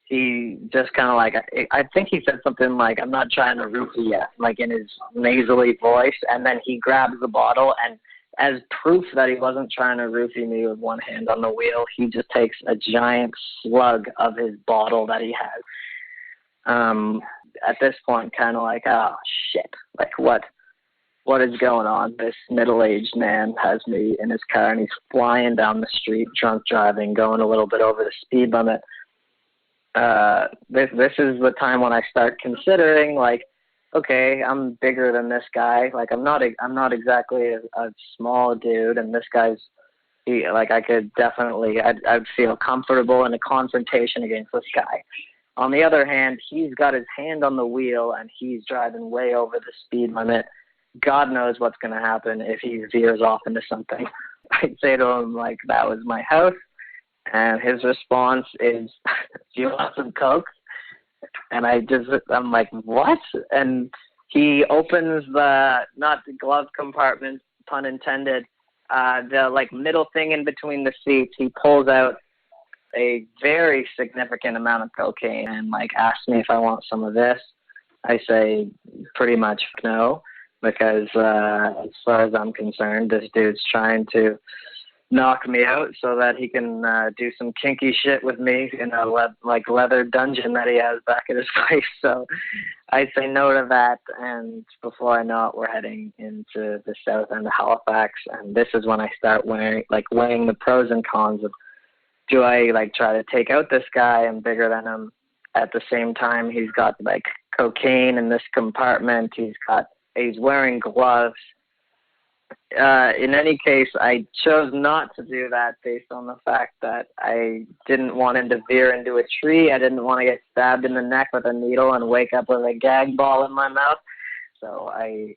he just kind of I think he said something like, I'm not trying to roofie you, like in his nasally voice, and then he grabs the bottle, and as proof that he wasn't trying to roofie me with one hand on the wheel, he just takes a giant slug of his bottle that he has. At this point, kind of like, oh, shit. Like, what is going on? This middle-aged man has me in his car, and he's flying down the street, drunk driving, going a little bit over the speed limit. This is the time when I start considering, like, okay, I'm bigger than this guy. Like, I'm not exactly a small dude, and this guy's, I could definitely, I'd feel comfortable in a confrontation against this guy. On the other hand, he's got his hand on the wheel, and he's driving way over the speed limit. God knows what's going to happen if he veers off into something. I'd say to him, like, that was my house, and his response is, do you want some Coke? And I'm like, what? And he opens not the glove compartment, pun intended, the middle thing in between the seats. He pulls out a very significant amount of cocaine and asks me if I want some of this. I say pretty much no, because as far as I'm concerned, this dude's trying to knock me out so that he can do some kinky shit with me in a leather dungeon that he has back at his place. So I say no to that, and before I know it, we're heading into the south end of Halifax, and this is when I start weighing the pros and cons of, do I try to take out this guy? I'm bigger than him. At the same time, he's got cocaine in this compartment. He's wearing gloves. In any case, I chose not to do that based on the fact that I didn't want him to veer into a tree. I didn't want to get stabbed in the neck with a needle and wake up with a gag ball in my mouth. So I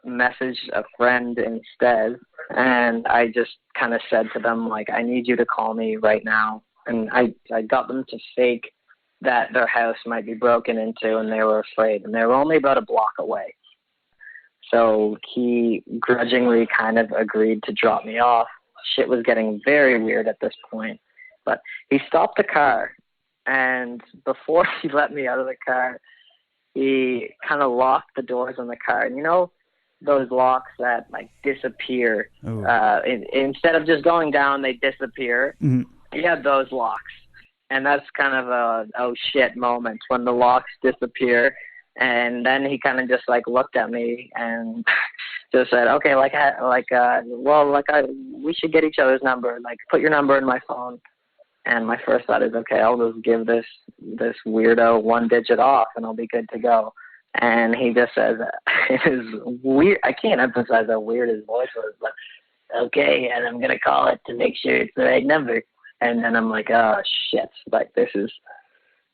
messaged a friend instead, and I just kind of said to them, I need you to call me right now. And I got them to fake that their house might be broken into, and they were afraid. And they were only about a block away. So he grudgingly kind of agreed to drop me off. Shit was getting very weird at this point. But he stopped the car, and before he let me out of the car, he kind of locked the doors on the car. And those locks that disappear. Instead of just going down, they disappear. Mm-hmm. He had those locks. And that's kind of a oh shit moment when the locks disappear. And then he kind of just looked at me and just said, okay, we should get each other's number. Put your number in my phone. And my first thought is, okay, I'll just give this weirdo one digit off and I'll be good to go. And he just says, it is weird. I can't emphasize how weird his voice was, but okay, and I'm going to call it to make sure it's the right number. And then I'm like, oh shit, this is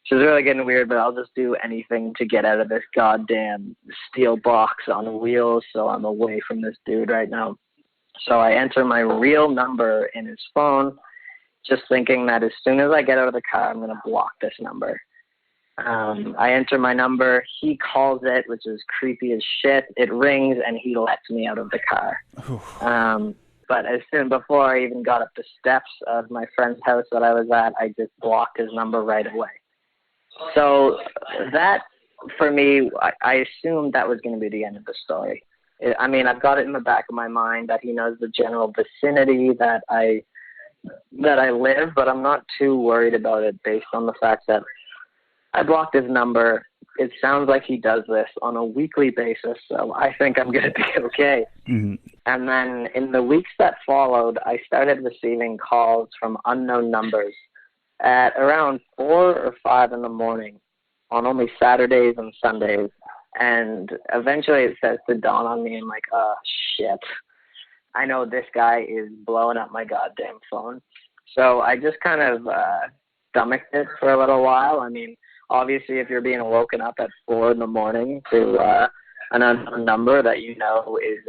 This is really getting weird, but I'll just do anything to get out of this goddamn steel box on wheels so I'm away from this dude right now. So I enter my real number in his phone, just thinking that as soon as I get out of the car, I'm going to block this number. I enter my number. He calls it, which is creepy as shit. It rings, and he lets me out of the car. But as soon before I even got up the steps of my friend's house that I was at, I just blocked his number right away. So that, for me, I assumed that was going to be the end of the story. I mean, I've got it in the back of my mind that he knows the general vicinity that I live, but I'm not too worried about it based on the fact that I blocked his number. It sounds like he does this on a weekly basis, so I think I'm going to be okay. Mm-hmm. And then in the weeks that followed, I started receiving calls from unknown numbers at around 4 or 5 in the morning on only Saturdays and Sundays. And eventually it starts to dawn on me, I'm like, oh, shit. I know this guy is blowing up my goddamn phone. So I just kind of stomached it for a little while. I mean, obviously, if you're being woken up at 4 in the morning to an unknown number that you know is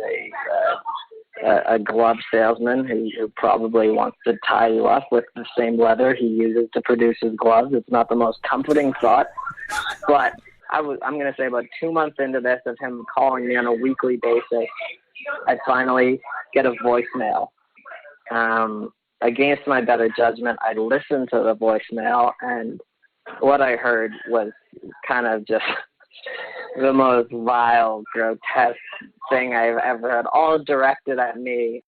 a glove salesman who probably wants to tie you up with the same leather he uses to produce his gloves, it's not the most comforting thought. But I'm going to say about 2 months into this of him calling me on a weekly basis, I finally get a voicemail. Against my better judgment, I listened to the voicemail, and what I heard was kind of just the most vile, grotesque thing I've ever heard, all directed at me.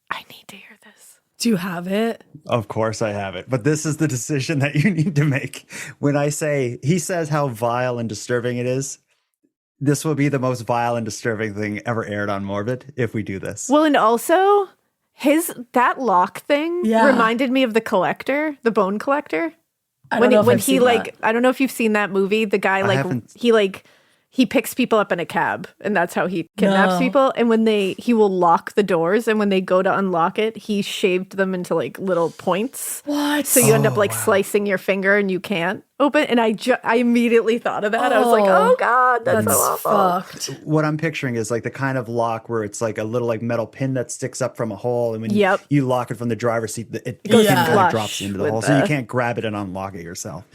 I need to hear this. Do you have it? Of course I have it. But this is the decision that you need to make. When I say, he says how vile and disturbing it is, this will be the most vile and disturbing thing ever aired on Morbid if we do this. Well, and also, that lock thing reminded me of The Collector, the Bone Collector. I don't know if you've seen that movie. The guy he picks people up in a cab, and that's how he kidnaps people. And when he will lock the doors, and when they go to unlock it, he shaved them into like little points. What? So you end up slicing your finger, and you can't open. And I immediately thought of that. I was like, oh god, that's so awful. Fucked. What I'm picturing is like the kind of lock where it's like a little like metal pin that sticks up from a hole, and when you lock it from the driver's seat, it kind of drops into the hole, so you can't grab it and unlock it yourself.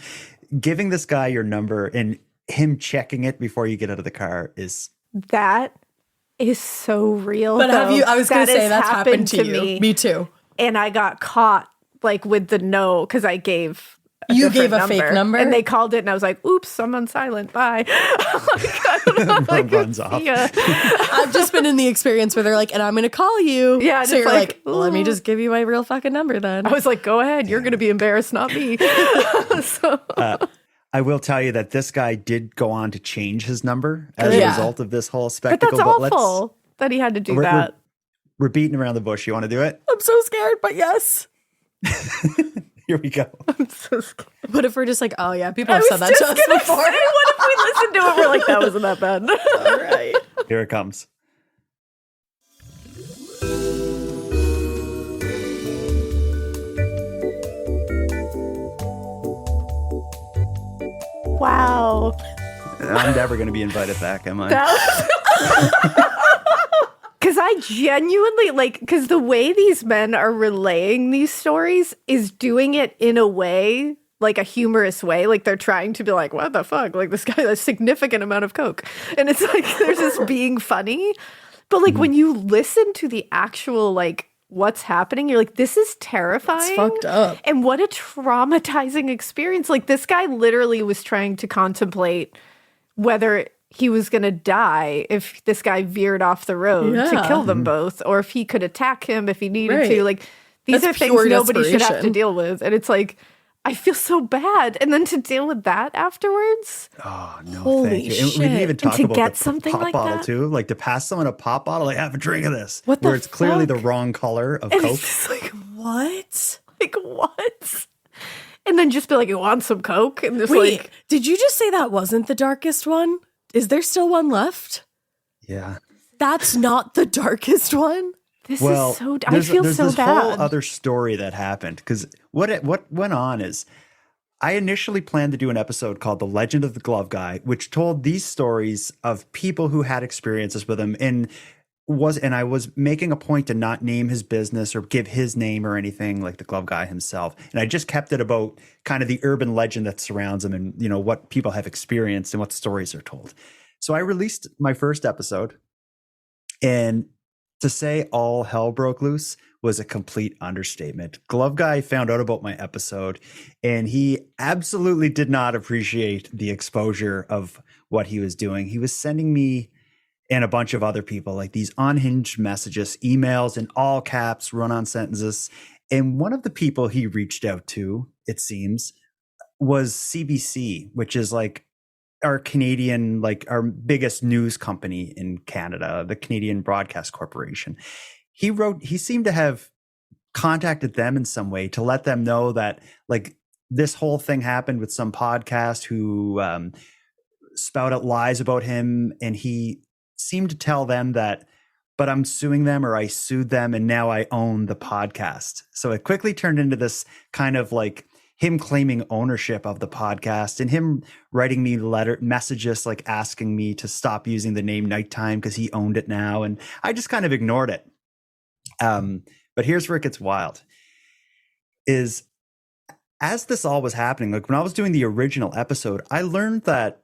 Giving this guy your number and him checking it before you get out of the car is so real. But I was going to say that's happened to you. Me too. And I got caught with the no, because I gave a fake number, and they called it, and I was like, oops, I'm on silent, bye. I don't know, runs off. I've just been in the experience where they're like, and I'm going to call you. Yeah. So you're like, well, let me just give you my real fucking number then. I was like, go ahead. You're going to be embarrassed, not me. I will tell you that this guy did go on to change his number as a result of this whole spectacle. But that's awful that he had to do that. We're beating around the bush. You want to do it? I'm so scared, but yes. Here we go. I'm so scared. What if we're just like, oh yeah, people have said that to us before. What if we listen to it? We're like, that wasn't that bad. All right. Here it comes. Wow. I'm never going to be invited back, am I? Because I genuinely because the way these men are relaying these stories is doing it in a way, like a humorous way. Like they're trying to be like, what the fuck? Like this guy has a significant amount of coke. And it's like, there's this being funny. But when you listen to the actual, what's happening, you're like, this is terrifying. It's fucked up. And what a traumatizing experience. Like this guy literally was trying to contemplate whether he was going to die if this guy veered off the road to kill them both, or if he could attack him if he needed to. Like these are things nobody should have to deal with. And it's like, I feel so bad. And then to deal with that afterwards. Oh, no, holy thank you. Shit. And we didn't even talk and to about get the something pop like bottle that? too. Like to pass someone a pop bottle, like have a drink of this. What where the it's clearly the fuck? wrong color of And Coke. it's just like, What? like what? And then just be like, you want some Coke? And just Wait, did you just say that wasn't the darkest one? Is there still one left? Yeah. That's not the darkest one? This is so, I feel there's so this bad. whole other story that happened, because what went on is I initially planned to do an episode called The Legend of the Glove Guy, which told these stories of people who had experiences with him and I was making a point to not name his business or give his name or anything like the glove guy himself. And I just kept it about kind of the urban legend that surrounds him and, you know, what people have experienced and what stories are told. So I released my first episode, and to say all hell broke loose was a complete understatement. Glove Guy found out about my episode, and he absolutely did not appreciate the exposure of what he was doing. He was sending me and a bunch of other people like these unhinged messages, emails in all caps, run-on sentences. And one of the people he reached out to, it seems, was CBC, which is like our Canadian, like our biggest news company in Canada, the Canadian Broadcast Corporation. He seemed to have contacted them in some way to let them know that like this whole thing happened with some podcast who spout out lies about him. And he seemed to tell them that, but I'm suing them, or I sued them and now I own the podcast. So it quickly turned into this kind of like him claiming ownership of the podcast and him writing me messages like asking me to stop using the name Nighttime because he owned it now. And I just kind of ignored it. But here's where it gets wild is as this all was happening, like when I was doing the original episode, I learned that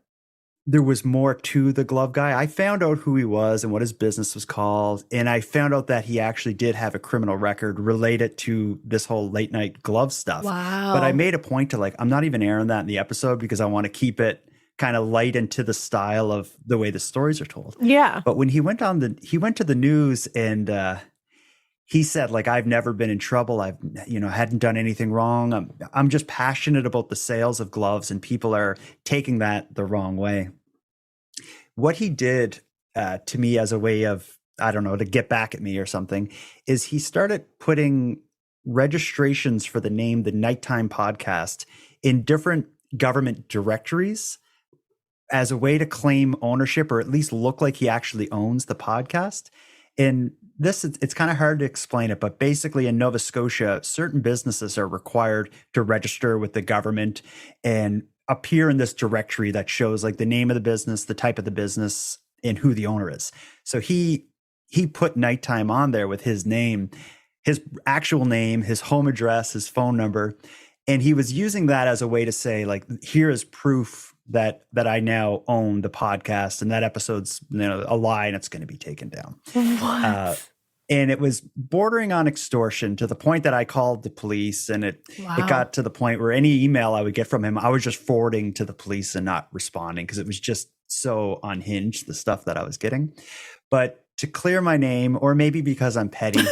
there was more to the glove guy. I found out who he was and what his business was called. And I found out that he actually did have a criminal record related to this whole late night glove stuff. Wow. But I made a point to like, I'm not even airing that in the episode because I want to keep it kind of light into the style of the way the stories are told. Yeah. But when he went to the news and he said, like, I've never been in trouble. I've, hadn't done anything wrong. I'm just passionate about the sales of gloves, and people are taking that the wrong way. What he did to me as a way of, I don't know, to get back at me or something, is he started putting registrations for the name The Nighttime Podcast in different government directories as a way to claim ownership, or at least look like he actually owns the podcast. And it's kind of hard to explain it, but basically in Nova Scotia, certain businesses are required to register with the government and appear in this directory that shows like the name of the business, the type of the business, and who the owner is. So he put Nighttime on there with his name, his actual name, his home address, his phone number. And he was using that as a way to say, like, here is proof that I now own the podcast, and that episode's a lie and it's going to be taken down. What? And it was bordering on extortion to the point that I called the police, and it got to the point where any email I would get from him, I was just forwarding to the police and not responding because it was just so unhinged, the stuff that I was getting. But to clear my name, or maybe because I'm petty,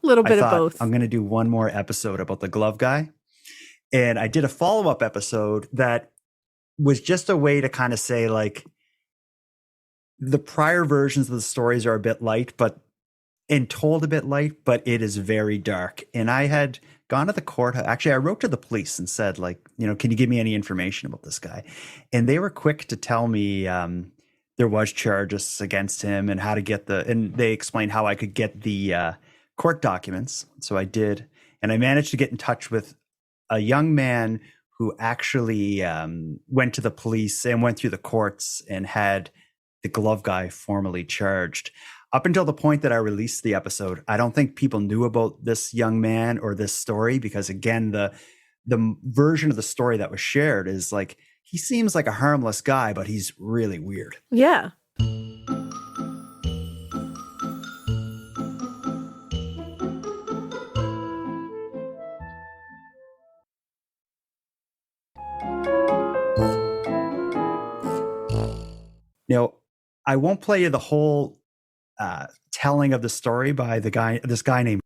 little bit of both. I'm going to do one more episode about the glove guy. And I did a follow-up episode that was just a way to kind of say, like, the prior versions of the stories are a bit light, and told a bit light, but it is very dark. And I had gone to the court. Actually, I wrote to the police and said, like, can you give me any information about this guy? And they were quick to tell me there was charges against him and how to get and they explained how I could get the court documents. So I did. And I managed to get in touch with a young man who actually went to the police and went through the courts and had the glove guy formally charged. Up until the point that I released the episode, I don't think people knew about this young man or this story because, again, the version of the story that was shared is like, he seems like a harmless guy, but he's really weird. Yeah. I won't play you the whole telling of the story by this guy named,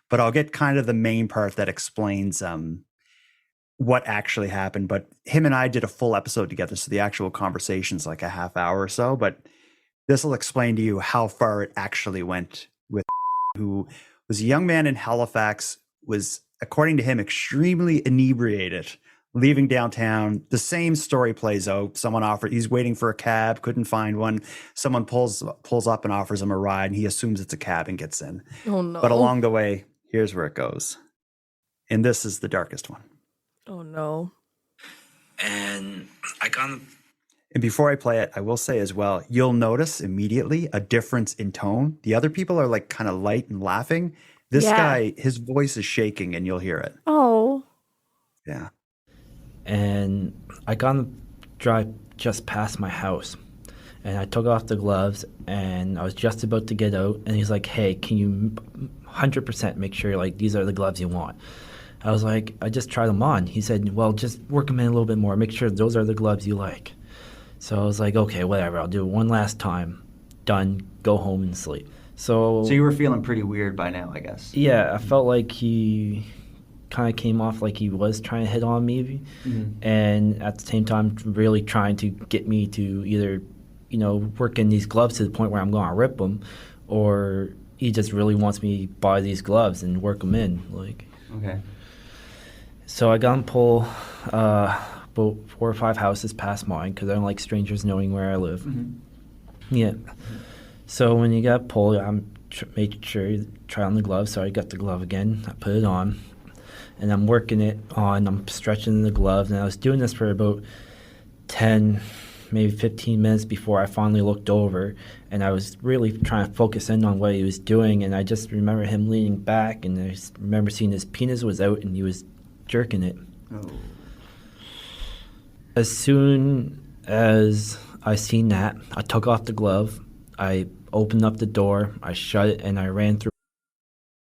but I'll get kind of the main part that explains what actually happened. But him and I did a full episode together, so the actual conversation's like a half hour or so. But this will explain to you how far it actually went with who was a young man in Halifax, was, according to him, extremely inebriated, leaving downtown. The same story plays out. He's waiting for a cab, couldn't find one. Someone pulls up and offers him a ride, and he assumes it's a cab and gets in. Oh no. But along the way, here's where it goes. And this is the darkest one. Oh, no. And I got And before I play it, I will say as well, you'll notice immediately a difference in tone. The other people are like kind of light and laughing. This guy, his voice is shaking and you'll hear it. Oh. Yeah. and I got on the drive just past my house. And I took off the gloves, and I was just about to get out. And he's like, "Hey, can you 100% make sure like these are the gloves you want?" I was like, "I just tried them on." He said, "Well, just work them in a little bit more. Make sure those are the gloves you like." So I was like, "Okay, whatever. I'll do it one last time. Done. Go home and sleep." So you were feeling pretty weird by now, I guess. Yeah, I felt like he kind of came off like he was trying to hit on me, and at the same time, really trying to get me to either, work in these gloves to the point where I'm going to rip them, or he just really wants me to buy these gloves and work them in. Okay. So I got him pull about 4 or 5 houses past mine because I don't like strangers knowing where I live. Yeah. So when you got pulled, I'm making sure you try on the glove. So I got the glove again. I put it on, and I'm working it on. I'm stretching the glove, and I was doing this for about 10, maybe 15 minutes before I finally looked over, and I was really trying to focus in on what he was doing, and I just remember him leaning back, and I just remember seeing his penis was out, and he was jerking it. Oh. As soon as I seen that, I took off the glove, I opened up the door, I shut it, and I ran through.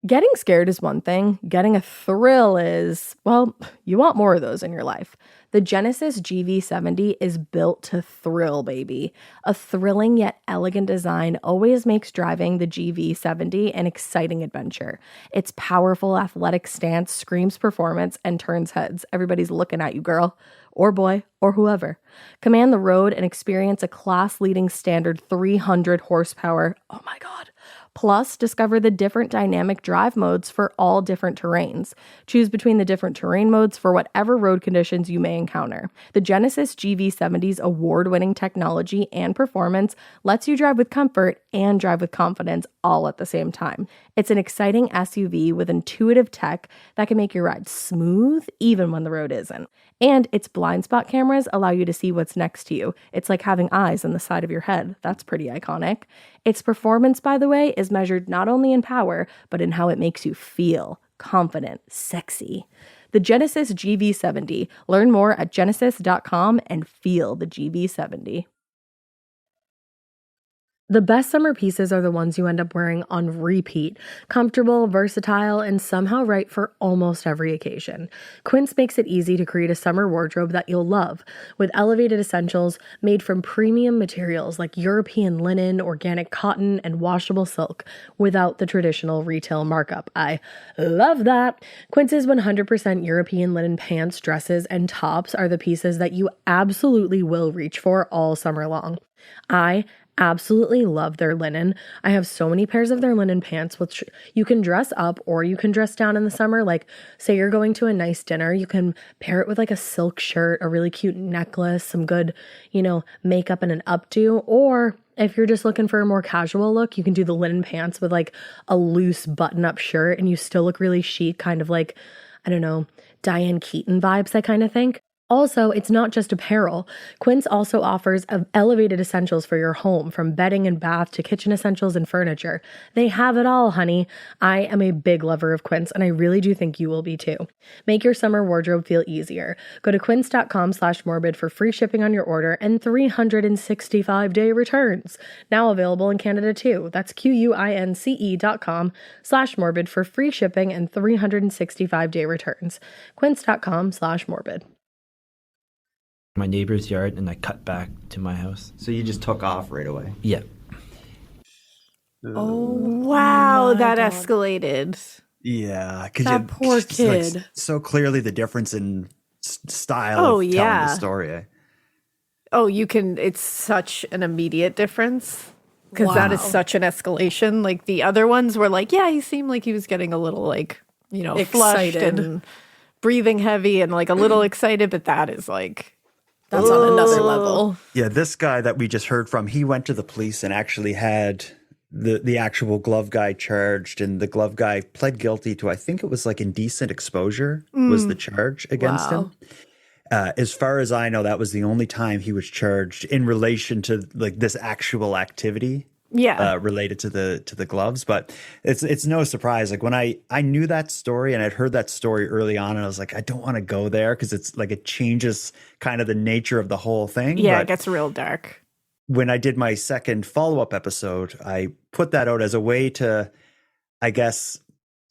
Getting scared is one thing. Getting a thrill is, well, you want more of those in your life. The Genesis GV70 is built to thrill, baby. A thrilling yet elegant design always makes driving the GV70 an exciting adventure. Its powerful athletic stance screams performance and turns heads. Everybody's looking at you, girl, or boy, or whoever. Command the road and experience a class-leading standard 300 horsepower. Oh my God. Plus, discover the different dynamic drive modes for all different terrains. Choose between the different terrain modes for whatever road conditions you may encounter. The Genesis GV70's award-winning technology and performance lets you drive with comfort and drive with confidence all at the same time. It's an exciting SUV with intuitive tech that can make your ride smooth even when the road isn't. And its blind spot cameras allow you to see what's next to you. It's like having eyes on the side of your head. That's pretty iconic. Its performance, by the way, is measured not only in power, but in how it makes you feel confident, sexy. The Genesis GV70. Learn more at genesis.com and feel the GV70. The best summer pieces are the ones you end up wearing on repeat. Comfortable, versatile, and somehow right for almost every occasion. Quince makes it easy to create a summer wardrobe that you'll love, with elevated essentials made from premium materials like European linen, organic cotton, and washable silk, without the traditional retail markup. I love that! Quince's 100% European linen pants, dresses, and tops are the pieces that you absolutely will reach for all summer long. I absolutely love their linen. I have so many pairs of their linen pants, which you can dress up or you can dress down in the summer. Like, say you're going to a nice dinner, you can pair it with like a silk shirt, a really cute necklace, some good, makeup and an updo. Or if you're just looking for a more casual look, you can do the linen pants with like a loose button-up shirt and you still look really chic, kind of like, I don't know, Diane Keaton vibes, I kind of think. Also, it's not just apparel. Quince also offers elevated essentials for your home, from bedding and bath to kitchen essentials and furniture. They have it all, honey. I am a big lover of Quince, and I really do think you will be too. Make your summer wardrobe feel easier. Go to quince.com/morbid for free shipping on your order and 365-day returns. Now available in Canada too. That's QUINCE.com/morbid for free shipping and 365-day returns. Quince.com/morbid. My neighbor's yard, and I cut back to my house. So you just took off right away? Yeah. Oh, wow, that God. Escalated. Yeah. That poor kid. Like, so clearly the difference in style of telling the story. Oh, it's such an immediate difference. Because that is such an escalation. Like, the other ones were like, yeah, he seemed like he was getting a little, like, flushed and breathing heavy and, like, a little excited. But that is, like... That's on another level. Yeah, this guy that we just heard from, he went to the police and actually had the actual glove guy charged, and the glove guy pled guilty to, I think it was like indecent exposure was the charge against him. As far as I know, that was the only time he was charged in relation to like this actual activity. Related to the gloves. But it's no surprise. Like when I knew that story and I'd heard that story early on, and I was like, I don't want to go there because it's like it changes kind of the nature of the whole thing. Yeah, it gets real dark. When I did my second follow-up episode, I put that out as a way to, I guess,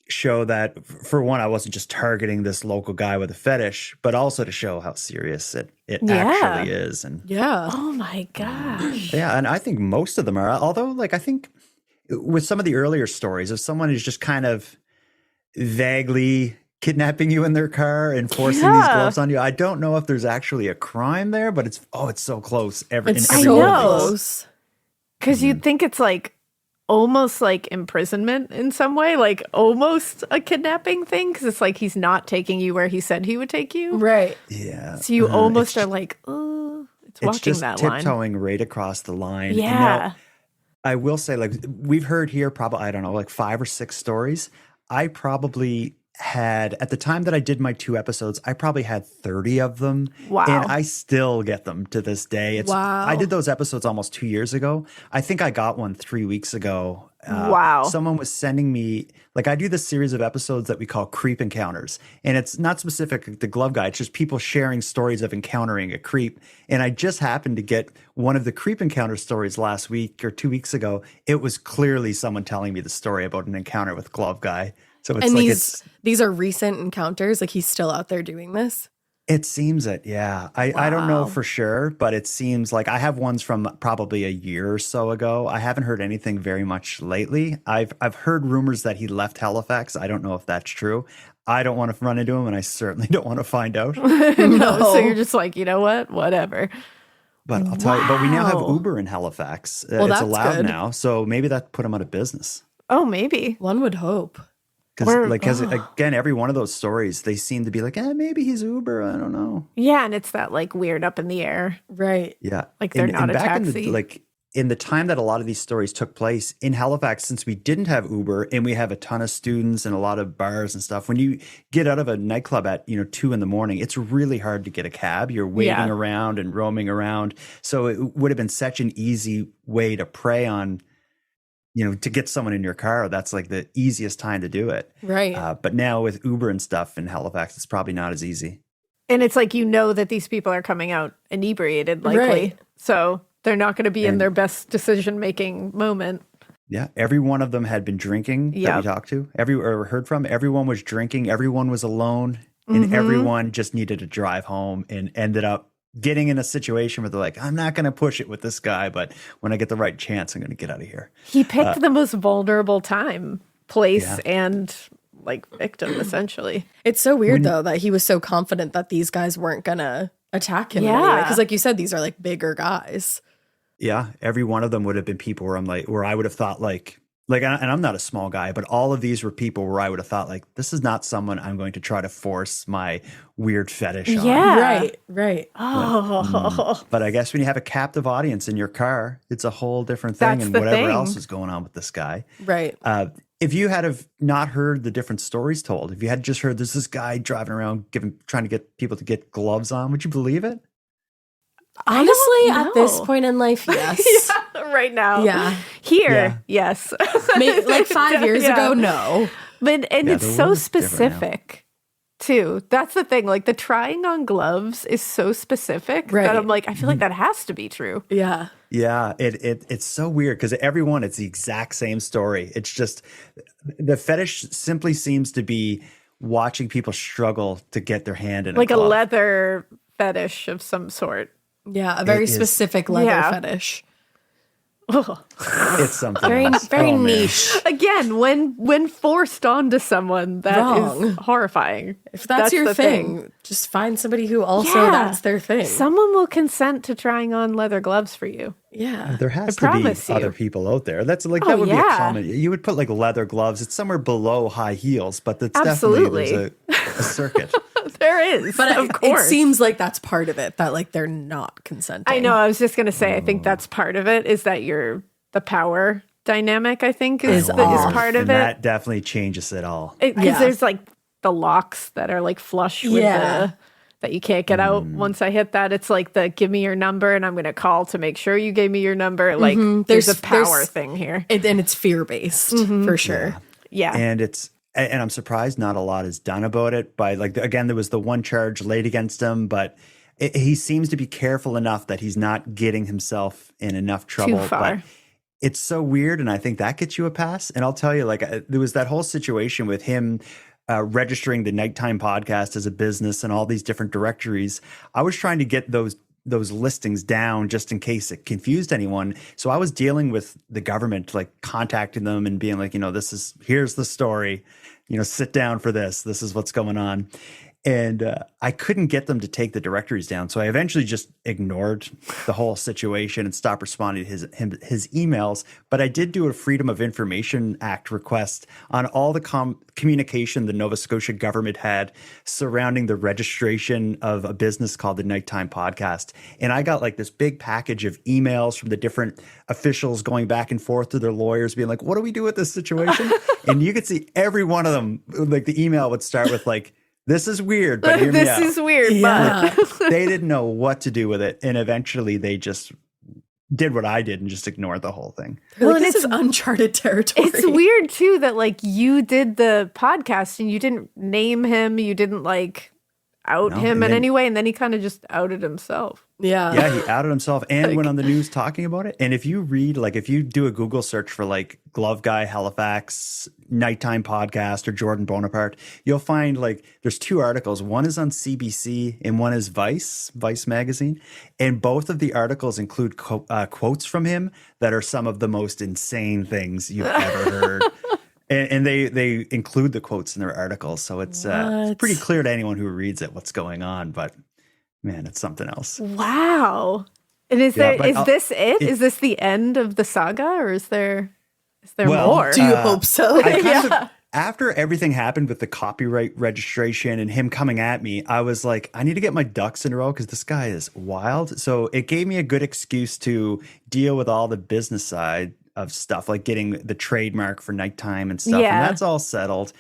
show that, for one, I wasn't just targeting this local guy with a fetish, but also to show how serious it actually is. And oh my gosh. yeah, and I think most of them are, although like I think with some of the earlier stories, if someone is just kind of vaguely kidnapping you in their car and forcing these gloves on you, I don't know if there's actually a crime there, but it's so close. It's so close. Because you'd think it's like almost like imprisonment in some way, like almost a kidnapping thing, because it's like he's not taking you where he said he would take you. Right. Yeah. So you almost are like, oh, it's walking just that line. tiptoeing right across the line. Yeah. Now, I will say, like, we've heard here probably, I don't know, like 5 or 6 stories. I probably had, at the time that I did my 2 episodes, I probably had 30 of them. Wow. And I still get them to this day. I did those episodes almost 2 years ago. I think I got one 3 weeks ago. Wow. Someone was sending me, like, I do this series of episodes that we call Creep Encounters. And it's not specific to Glove Guy. It's just people sharing stories of encountering a creep. And I just happened to get one of the Creep Encounter stories last week or 2 weeks ago. It was clearly someone telling me the story about an encounter with Glove Guy. So it's and these are recent encounters. Like he's still out there doing this. It seems it, yeah. I don't know for sure, but it seems like I have ones from probably a year or so ago. I haven't heard anything very much lately. I've heard rumors that he left Halifax. I don't know if that's true. I don't want to run into him, and I certainly don't want to find out. No. So you're just like, you know what? Whatever. But I'll tell you, but we now have Uber in Halifax. It's allowed now, so maybe that put him out of business. Oh, maybe. One would hope. Because again, every one of those stories, they seem to be like, maybe he's Uber. I don't know. Yeah, and it's that like weird up in the air. Right. Yeah. Like they're not a taxi. In the time that a lot of these stories took place in Halifax, since we didn't have Uber and we have a ton of students and a lot of bars and stuff, when you get out of a nightclub at 2 in the morning, it's really hard to get a cab. You're waiting around and roaming around. So it would have been such an easy way to prey on, to get someone in your car. That's like the easiest time to do it. Right. But now with Uber and stuff in Halifax, it's probably not as easy. And it's like, that these people are coming out inebriated, likely. Right. So they're not going to be in their best decision-making moment. Yeah. Every one of them had been drinking that we talked to, or heard from. Everyone was drinking. Everyone was alone. And everyone just needed to drive home and ended up getting in a situation where they're like, I'm not going to push it with this guy, but when I get the right chance, I'm going to get out of here. He picked the most vulnerable place, and like victim, essentially. It's so weird, though, that he was so confident that these guys weren't going to attack him. Yeah. Because like you said, these are like bigger guys. Yeah. Every one of them would have been people where I would have thought like, and I'm not a small guy, but all of these were people where I would have thought like, this is not someone I'm going to try to force my weird fetish on. Yeah. Right. Oh. But I guess when you have a captive audience in your car, it's a whole different thing. And whatever else is going on with this guy. Right. If you had have not heard the different stories told, if you had just heard there's this guy driving around trying to get people to get gloves on, would you believe it? Honestly, at this point in life, yes. Right now. Yeah. Here, yes. Like 5 years ago, no. But it's so specific, too. That's the thing. Like the trying on gloves is so specific that I'm like, I feel like that has to be true. Yeah. Yeah, it's so weird because everyone, it's the exact same story. It's just the fetish simply seems to be watching people struggle to get their hand in like a glove. A leather fetish of some sort. Yeah, a very specific leather fetish. It's something very niche. Again, when forced onto someone, that is horrifying. If that's your thing, just find somebody who also that's their thing. Someone will consent to trying on leather gloves for you. Yeah. There has to be other people out there. That's like that would be a common. You would put like leather gloves. It's somewhere below high heels, but that's definitely there's a circuit. There is, but of course. It seems like that's part of it, that like they're not consenting. I know. I was just going to say, I think that's part of it, is that the power dynamic, I think, is off. part of And it. that definitely changes it all. Because there's like the locks that are like flush with Yeah. that you can't get out once I hit that. It's like the give me your number and I'm going to call to make sure you gave me your number. Like there's a power thing here. And it's fear-based for sure. Yeah. And I'm surprised not a lot is done about it. By like, again, there was the one charge laid against him, but he seems to be careful enough that he's not getting himself in enough trouble. Too far. But it's so weird, and I think that gets you a pass. And I'll tell you, like, there was that whole situation with him registering the Nighttime Podcast as a business and all these different directories. I was trying to get those listings down just in case it confused anyone. So I was dealing with the government, like contacting them and being like, here's the story, sit down for this. This is what's going on. And I couldn't get them to take the directories down. So I eventually just ignored the whole situation and stopped responding to his emails. But I did do a Freedom of Information Act request on all the communication the Nova Scotia government had surrounding the registration of a business called the Nighttime Podcast. And I got like this big package of emails from the different officials going back and forth to their lawyers being like, what do we do with this situation? And you could see every one of them, like the email would start with like, this is weird, but hear me out. This is weird, Yeah. but They didn't know what to do with it. And eventually they just did what I did and just ignored the whole thing. Well, and this is uncharted territory. it's weird too that like you did the podcast and you didn't name him, you didn't like out him in any way, and then he kind of just outed himself. Yeah. Yeah, he outed himself and went on the news talking about it. And if you read, like, if you do a Google search for like Glove Guy, Halifax, Nighttime Podcast, or Jordan Bonaparte, you'll find like there's two articles. One is on CBC and one is Vice magazine. And both of the articles include quotes from him that are some of the most insane things you've ever heard. And they include the quotes in their articles. So it's pretty clear to anyone who reads it what's going on. But man, it's something else. Wow. And is this it? Is this the end of the saga, or is there more? Do you hope so? After everything happened with the copyright registration and him coming at me, I was like, I need to get my ducks in a row because this guy is wild. So it gave me a good excuse to deal with all the business side of stuff, like getting the trademark for Nighttime and stuff. Yeah. And that's all settled.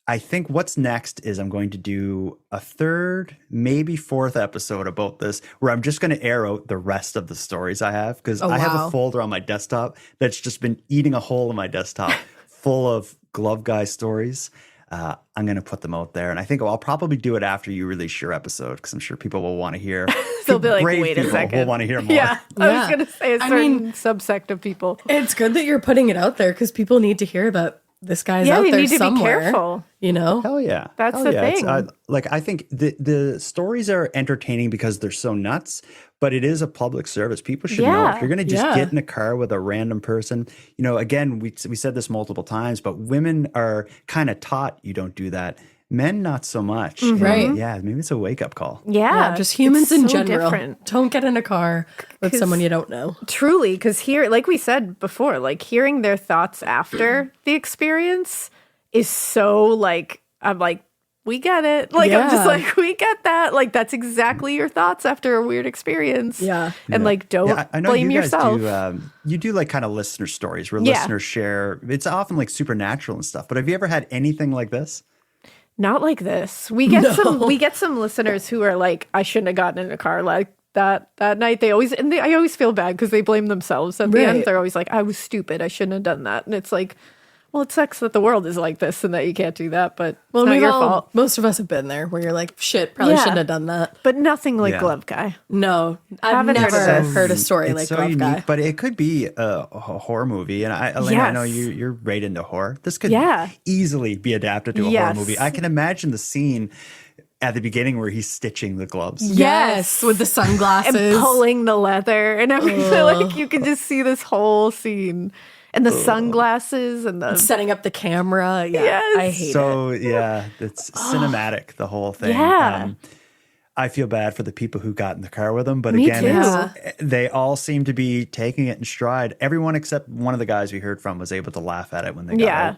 I think what's next is I'm going to do a third, maybe fourth episode about this, where I'm just going to air out the rest of the stories I have, because I have a folder on my desktop that's just been eating a hole in my desktop full of Glove Guy stories. I'm going to put them out there. And I think I'll probably do it after you release your episode, because I'm sure people will want to hear. They'll be like, brave wait a people second. will want to hear more. Yeah, I was going to say a certain subsect of people. It's good that you're putting it out there because people need to hear that this guy's out you there need to somewhere. be careful. You know? Hell yeah. That's Hell the yeah. thing. Like, I think the stories are entertaining because they're so nuts, but it is a public service. People should know. If you're going to just get in a car with a random person, again, we said this multiple times, but women are kind of taught you don't do that. Men, not so much. Right. And yeah, maybe it's a wake-up call. Yeah, just humans in so general. different. Don't get in a car with someone you don't know. Truly, because here, like we said before, like hearing their thoughts after the experience is so like, I'm like, we get it. Like, I'm just like, we get that. Like, that's exactly your thoughts after a weird experience. Yeah. And like, don't I know blame you guys yourself. You do like kind of listener stories where listeners share. It's often like supernatural and stuff. But have you ever had anything like this? Not like this. We get some listeners who are like, I shouldn't have gotten in a car like that night. I always feel bad because they blame themselves at the end. They're always like, I was stupid. I shouldn't have done that. And it's like, well, it sucks that the world is like this and that you can't do that, but it's not your fault. Most of us have been there where you're like, shit, probably shouldn't have done that. But nothing like Glove Guy. No, I've Haven't never heard of this. heard a story It's like so Glove unique, Guy. but it could be a horror movie. And Alaina, I know you're right into horror. This could easily be adapted to a horror movie. I can imagine the scene at the beginning where he's stitching the gloves. Yes, with the sunglasses. And pulling the leather and everything. Like, you can just see this whole scene. And the sunglasses and the setting up the camera. Yeah, yes. I hate it. So, yeah, it's cinematic, the whole thing. Yeah. I feel bad for the people who got in the car with him. But Me again, too. they all seem to be taking it in stride. Everyone except one of the guys we heard from was able to laugh at it when they got out.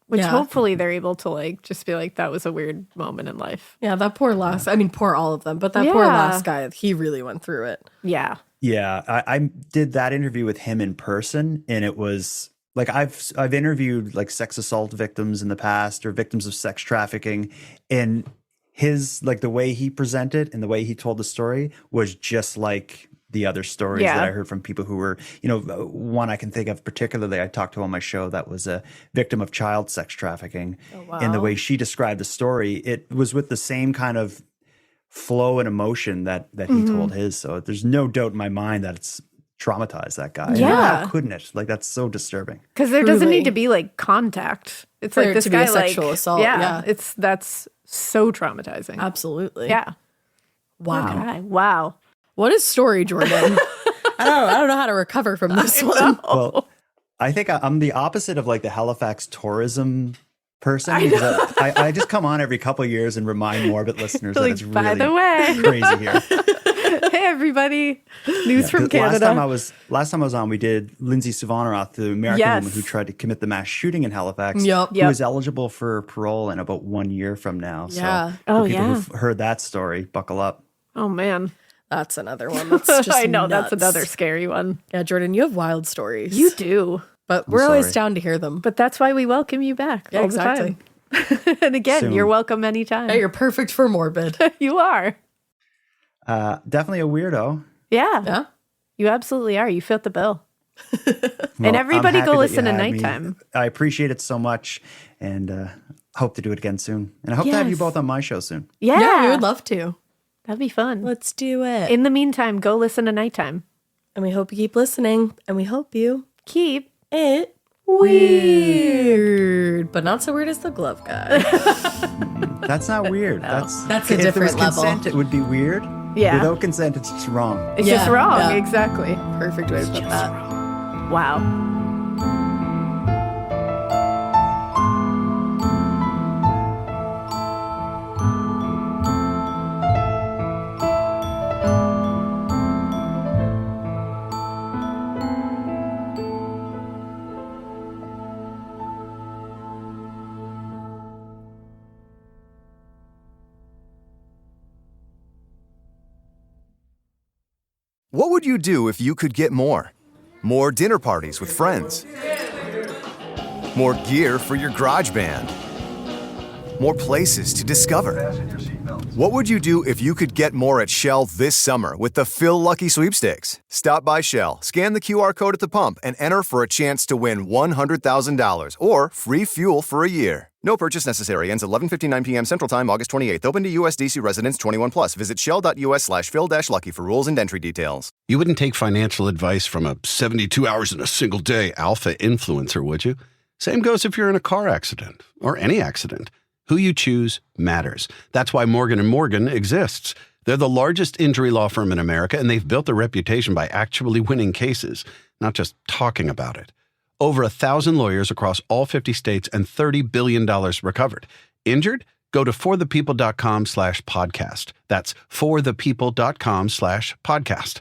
Which hopefully they're able to like just be like, that was a weird moment in life. Yeah, that poor last, I mean, poor all of them, but that poor last guy, he really went through it. Yeah. Yeah, I did that interview with him in person, and it was like I've interviewed like sex assault victims in the past or victims of sex trafficking, and his like the way he presented and the way he told the story was just like the other stories that I heard from people who were, one I can think of particularly I talked to on my show that was a victim of child sex trafficking. Oh, wow. And the way she described the story, it was with the same kind of flow and emotion that he told his. So there's no doubt in my mind that it's traumatized that guy. Yeah. How couldn't it? Like, that's so disturbing. Because there doesn't need to be like contact. It's For like it this to be guy a sexual assault. Yeah. That's so traumatizing. Absolutely. Yeah. Wow. Okay. Wow. What a story, Jordan. I don't know how to recover from this one. Well, I think I'm the opposite of like the Halifax tourism person. Because I just come on every couple of years and remind morbid listeners that it's By really the way, crazy here. hey everybody, news from Canada. Last time I was on, we did Lindsay Suvanaroth, the American woman who tried to commit the mass shooting in Halifax. Yep. Who is eligible for parole in about 1 year from now. Yeah. So for people who've heard that story, buckle up. Oh man. That's another one. That's just I know, nuts. that's another scary one. Yeah, Jordan, you have wild stories. You do. But we're always down to hear them. But that's why we welcome you back all exactly. the time. And again, Soon. you're welcome anytime. Yeah, you're perfect for morbid. You are. Definitely a weirdo. Yeah. Yeah. You absolutely are. You fit the bill. Well, and everybody I'm go happy that listen you to had me. Nighttime. I appreciate it so much and hope to do it again soon. And I hope to have you both on my show soon. Yeah. we would love to. That'd be fun. Let's do it. In the meantime, go listen to Nighttime. And we hope you keep listening. And we hope you Keep it weird. But not so weird as the glove guy. That's not weird. That's a if there different was level. consent, it would be weird. Yeah. Without consent, it's just wrong. It's just wrong. Yeah. Exactly. Perfect way to put that. Wow. What would you do if you could get more? More dinner parties with friends. More gear for your garage band. More places to discover. What would you do if you could get more at Shell this summer with the Phil Lucky Sweepstakes? Stop by Shell, scan the QR code at the pump, and enter for a chance to win $100,000 or free fuel for a year. No purchase necessary. Ends 11:59 p.m. Central Time, August 28th. Open to U.S. DC residents 21+. Visit shell.us/phil-lucky for rules and entry details. You wouldn't take financial advice from a 72 hours in a single day alpha influencer, would you? Same goes if you're in a car accident or any accident. Who you choose matters. That's why Morgan & Morgan exists. They're the largest injury law firm in America, and they've built their reputation by actually winning cases, not just talking about it. Over 1,000 lawyers across all 50 states and $30 billion recovered. Injured? Go to forthepeople.com/podcast. That's forthepeople.com/podcast.